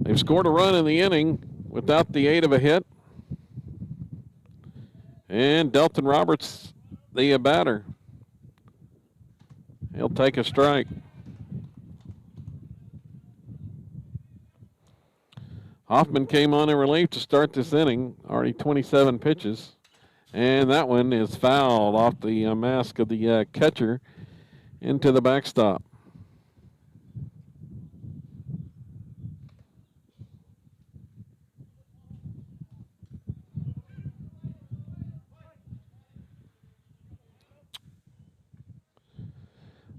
They've scored a run in the inning without the aid of a hit. And Delton Roberts, the batter. He'll take a strike. Hoffman came on in relief to start this inning, already 27 pitches. And that one is fouled off the mask of the catcher into the backstop.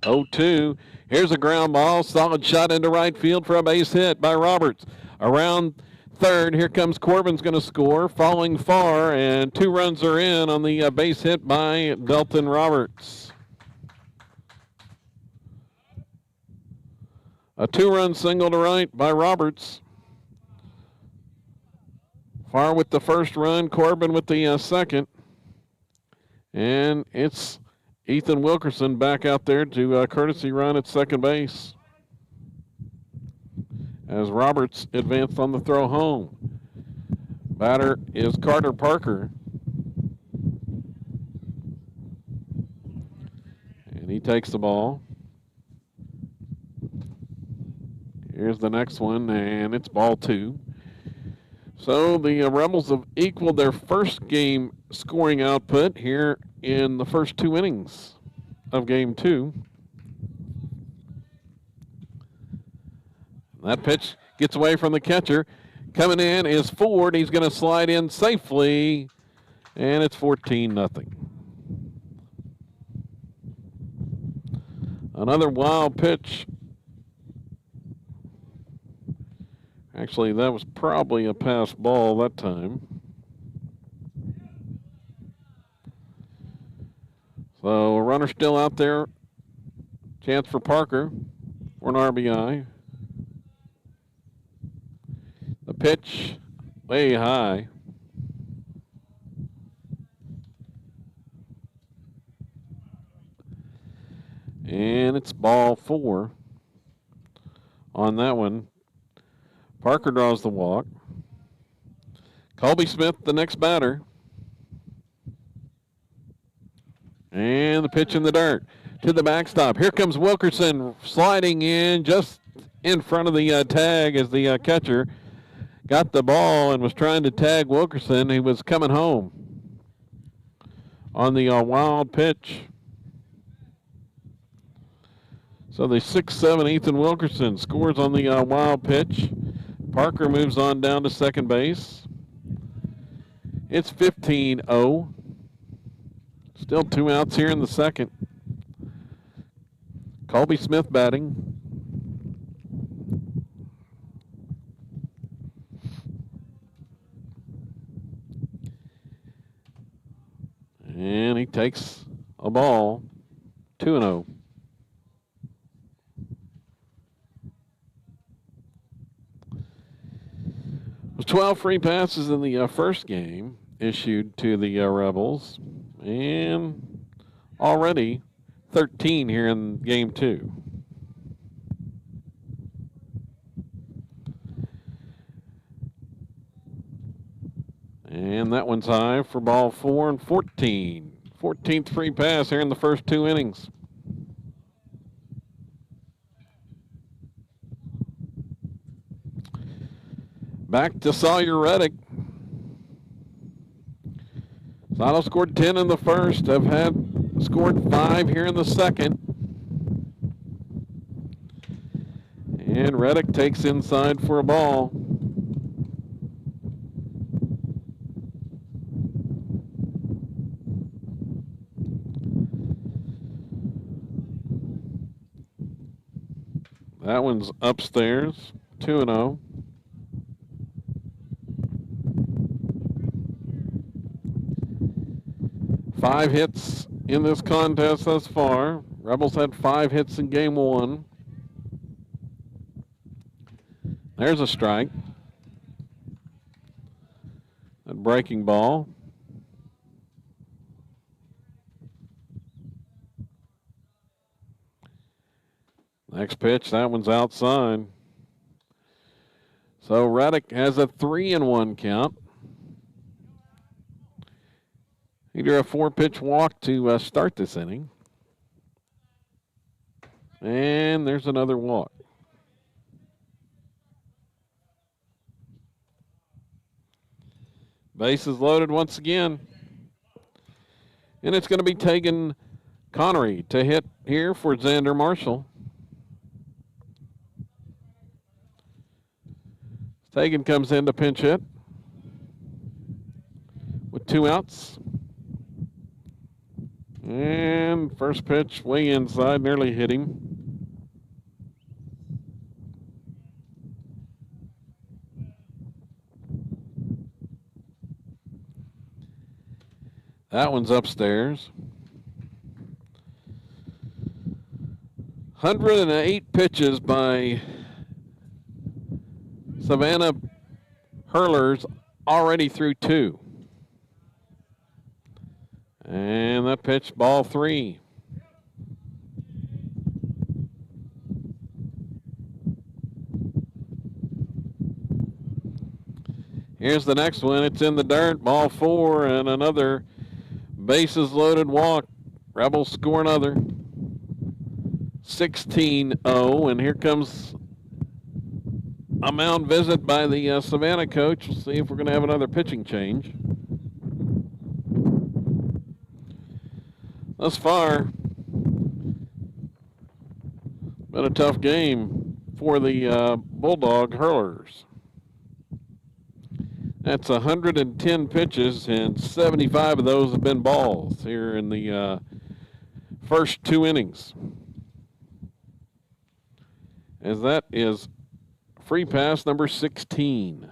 Oh, 2. Here's a ground ball. Solid shot into right field for a base hit by Roberts. Around third, here comes Corbin's going to score, falling far, and 2 runs are in on the base hit by Delton Roberts. A 2-run single to right by Roberts. Far with the first run, Corbin with the second. And it's Ethan Wilkerson back out there to courtesy run at second base as Roberts advanced on the throw home. Batter is Carter Parker. And he takes the ball. Here's the next one, and it's ball 2. So the Rebels have equaled their first game scoring output here in the first 2 innings of game 2. That pitch gets away from the catcher. Coming in is Ford. He's going to slide in safely, and it's 14-0. Another wild pitch. Actually, that was probably a pass ball that time. So a runner still out there. Chance for Parker for an RBI. The pitch way high. And it's ball 4 on that one. Parker draws the walk. Colby Smith, the next batter. And the pitch in the dirt to the backstop. Here comes Wilkerson sliding in just in front of the tag as the catcher got the ball and was trying to tag Wilkerson. He was coming home on the wild pitch. So the 6'7" Ethan Wilkerson scores on the wild pitch. Parker moves on down to second base. It's 15-0. Still 2 outs here in the second. Colby Smith batting. And he takes a ball, 2-0. It was 12 free passes in the first game issued to the Rebels, and already 13 here in game 2. And that one's high for ball 4 and 14. 14th free pass here in the first 2 innings. Back to Sawyer Reddick. Sato scored 10 in the first. Have had scored 5 here in the second. And Reddick takes inside for a ball. That one's upstairs, 2-0. Five hits in this contest thus far. Rebels had 5 hits in game 1. There's a strike. A breaking ball. Next pitch, that one's outside. So Reddick has a 3-1 count. He drew a 4-pitch walk to start this inning. And there's another walk. Bases loaded once again. And it's going to be Tegan Connery to hit here for Xander Marshall. Tegan comes in to pinch hit with 2 outs. And first pitch way inside, nearly hit him. That one's upstairs. 108 pitches by Savanna hurlers, already through 2. And that pitch, ball 3. Here's the next one. It's in the dirt, ball 4, and another bases loaded walk. Rebels score another. 16-0, and here comes a mound visit by the Savanna coach. We'll see if we're going to have another pitching change. Thus far, been a tough game for the Bulldog hurlers. That's 110 pitches, and 75 of those have been balls here in the first 2 innings. As that is free pass number 16.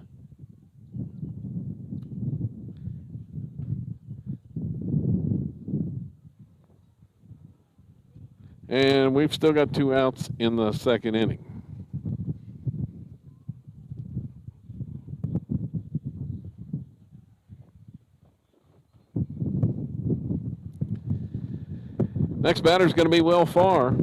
And we've still got 2 outs in the second inning. Next batter is going to be Will Farr.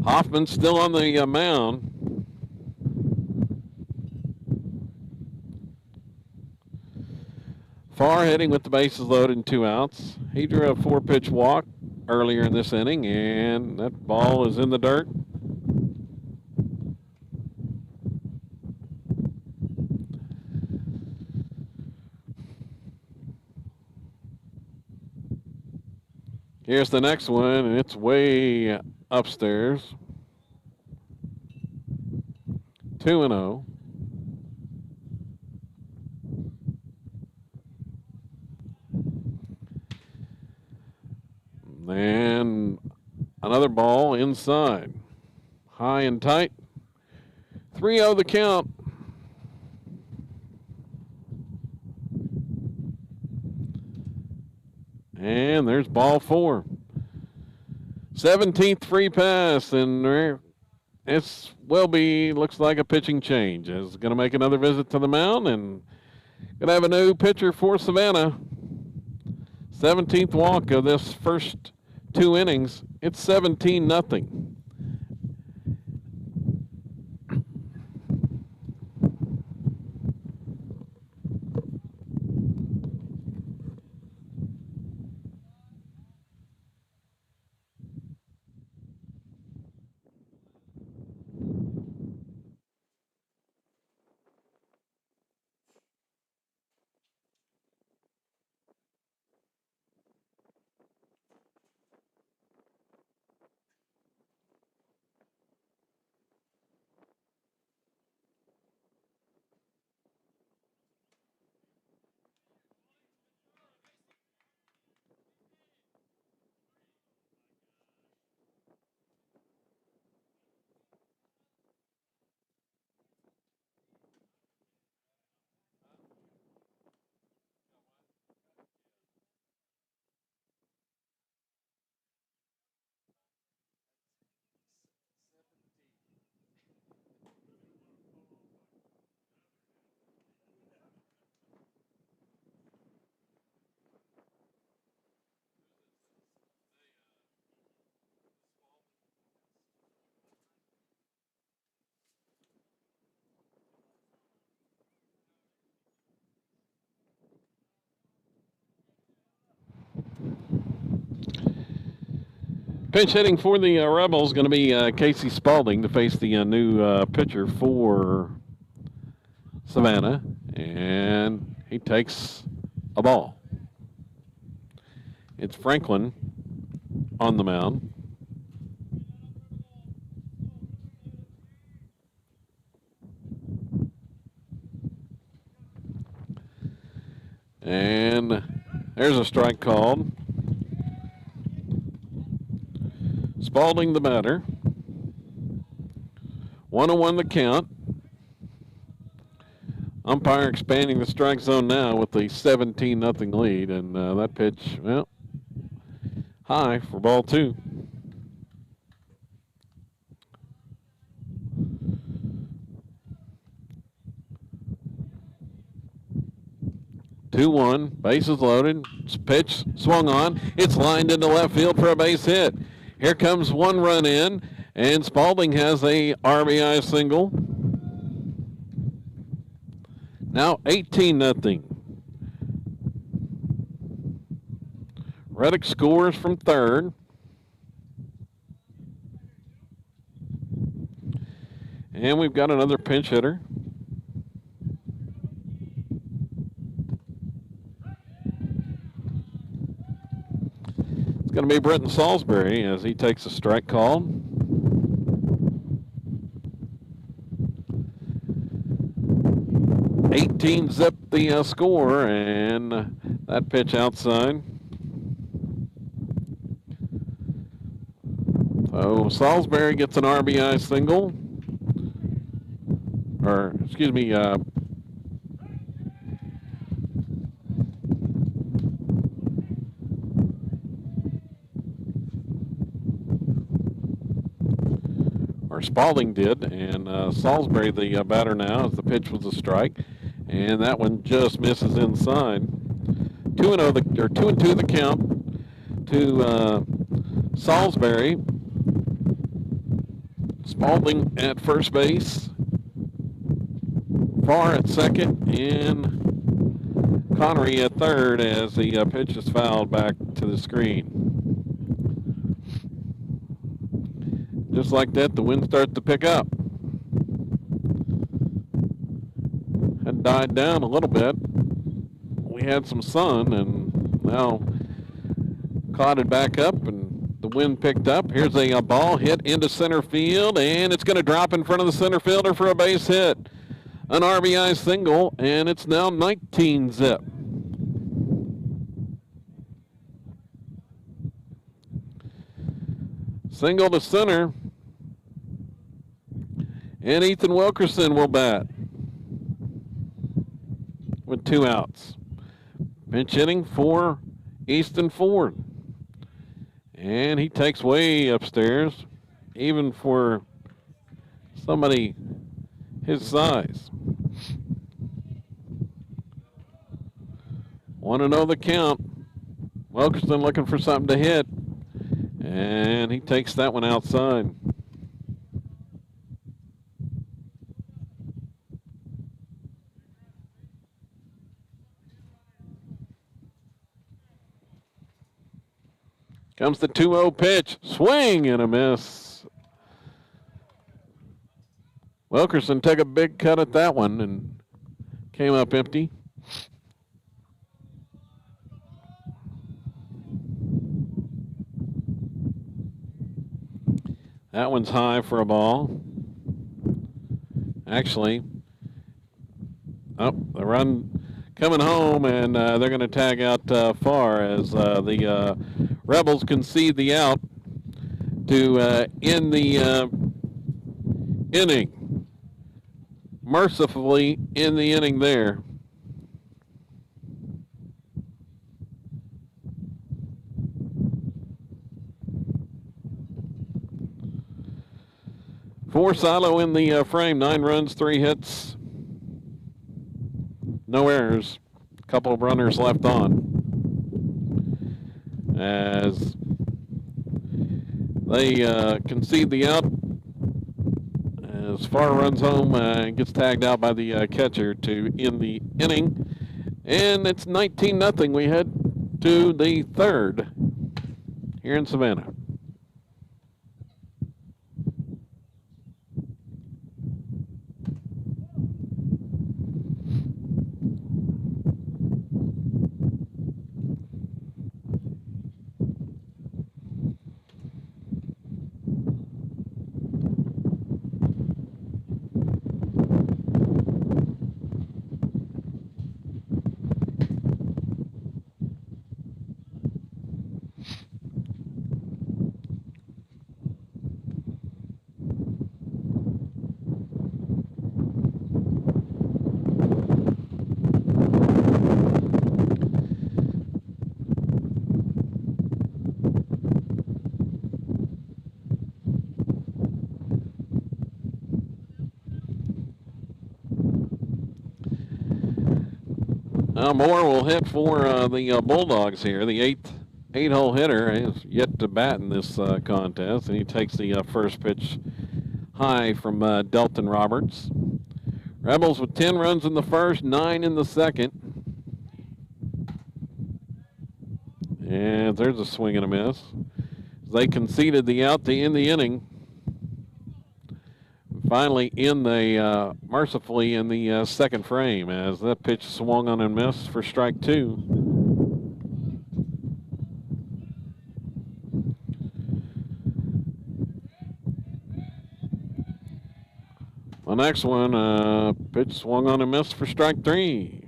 Hoffman's still on the mound. Farr hitting with the bases loaded and 2 outs. He drew a 4-pitch walk earlier in this inning, and that ball is in the dirt. Here's the next one, and it's way upstairs. 2-0. And another ball inside. High and tight. 3-0 the count. And there's ball 4. 17th free pass, and it's will be, looks like a pitching change. Is going to make another visit to the mound, and going to have a new pitcher for Savanna. 17th walk of this first 2 innings. It's 17-0. Pinch hitting for the Rebels going to be Casey Spaulding to face the new pitcher for Savanna. And he takes a ball. It's Franklin on the mound. And there's a strike called. Spaulding the batter. 1-1 the count. Umpire expanding the strike zone now with the 17-0 lead. And that pitch, well, high for ball 2. Two-one, bases loaded. Pitch swung on. It's lined into left field for a base hit. Here comes one run in, and Spaulding has a RBI single. Now 18-0. Reddick scores from third. And we've got another pinch hitter. It's going to be Britton Salisbury as he takes a strike call. Zip the score, and that pitch outside. So Salisbury gets an RBI single. Or, excuse me, Spaulding did, and Salisbury the batter now as the pitch was a strike, and that one just misses inside. 2-2 the count to Salisbury. Spaulding at first base, Farr at second, and Connery at third as the pitch is fouled back to the screen. Just like that, the wind starts to pick up. Had died down a little bit. We had some sun and now clouded back up and the wind picked up. Here's a ball hit into center field, and it's going to drop in front of the center fielder for a base hit. An RBI single, and it's now 19 zip. Single to center. And Ethan Wilkerson will bat with 2 outs. Pinch hitting for Easton Ford. And he takes way upstairs, even for somebody his size. 1-0 the count. Wilkerson looking for something to hit. And he takes that one outside. Comes the 2-0 pitch. Swing and a miss. Wilkerson took a big cut at that one and came up empty. That one's high for a ball. Actually, the run coming home, and they're going to tag out Farr as the Rebels concede the out to end the inning. Mercifully in the inning there. For Silo in the frame, 9 runs, 3 hits, no errors. A couple of runners left on. As they concede the out, as Farr runs home and gets tagged out by the catcher to end the inning. And it's 19-0. We head to the third here in Savanna. Moore will hit for the Bulldogs here. The eight-hole hitter is yet to bat in this contest, and he takes the first pitch high from Delton Roberts. Rebels with 10 runs in the first, 9 in the second. And there's a swing and a miss. They conceded the out to end the inning. Finally, mercifully in the second frame as that pitch swung on and missed for strike 2. The next one, pitch swung on and missed for strike 3.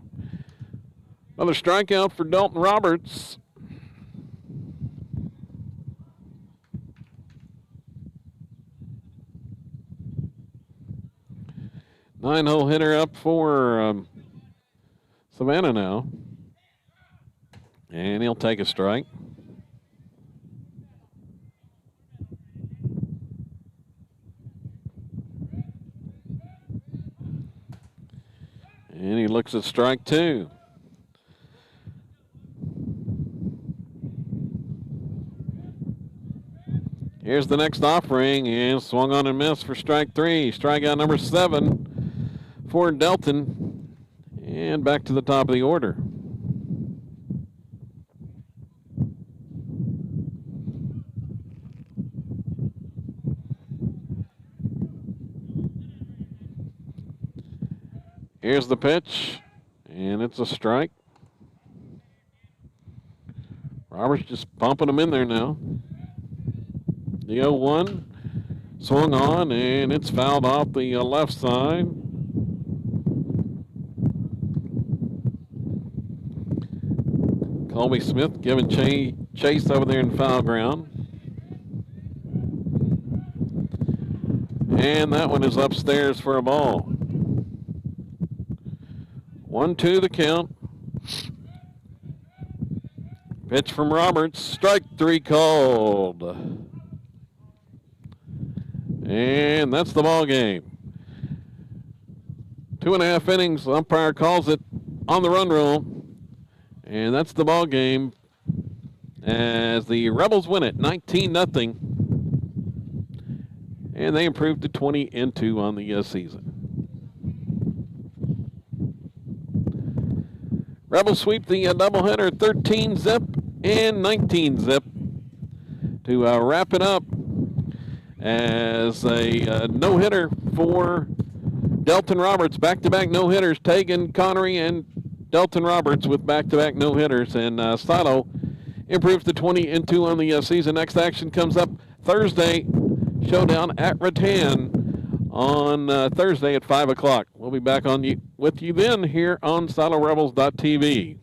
Another strikeout for Dalton Roberts. Nine-hole hitter up for Savanna now. And he'll take a strike. And he looks at strike 2. Here's the next offering, and swung on and missed for strike 3. Strikeout number 7 for Delton, and back to the top of the order. Here's the pitch, and it's a strike. Roberts just pumping him in there now. The 0-1 swung on, and it's fouled off the left side. Colby Smith giving chase over there in foul ground. And that one is upstairs for a ball. 1-2 the count. Pitch from Roberts. Strike 3 called. And that's the ball game. 2.5 innings. Umpire calls it on the run rule. And that's the ball game as the Rebels win it 19-0. And they improved to 20-2 on the season. Rebels sweep the doubleheader 13-zip and 19-zip to wrap it up as a no-hitter for Delton Roberts. Back-to-back no-hitters, Tegan Connery and Delton Roberts with back-to-back no-hitters. And Sato improves to 20-2 on the season. Next action comes up Thursday. Showdown at Rattan on Thursday at 5 o'clock. We'll be back with you then here on SoloRebels.tv.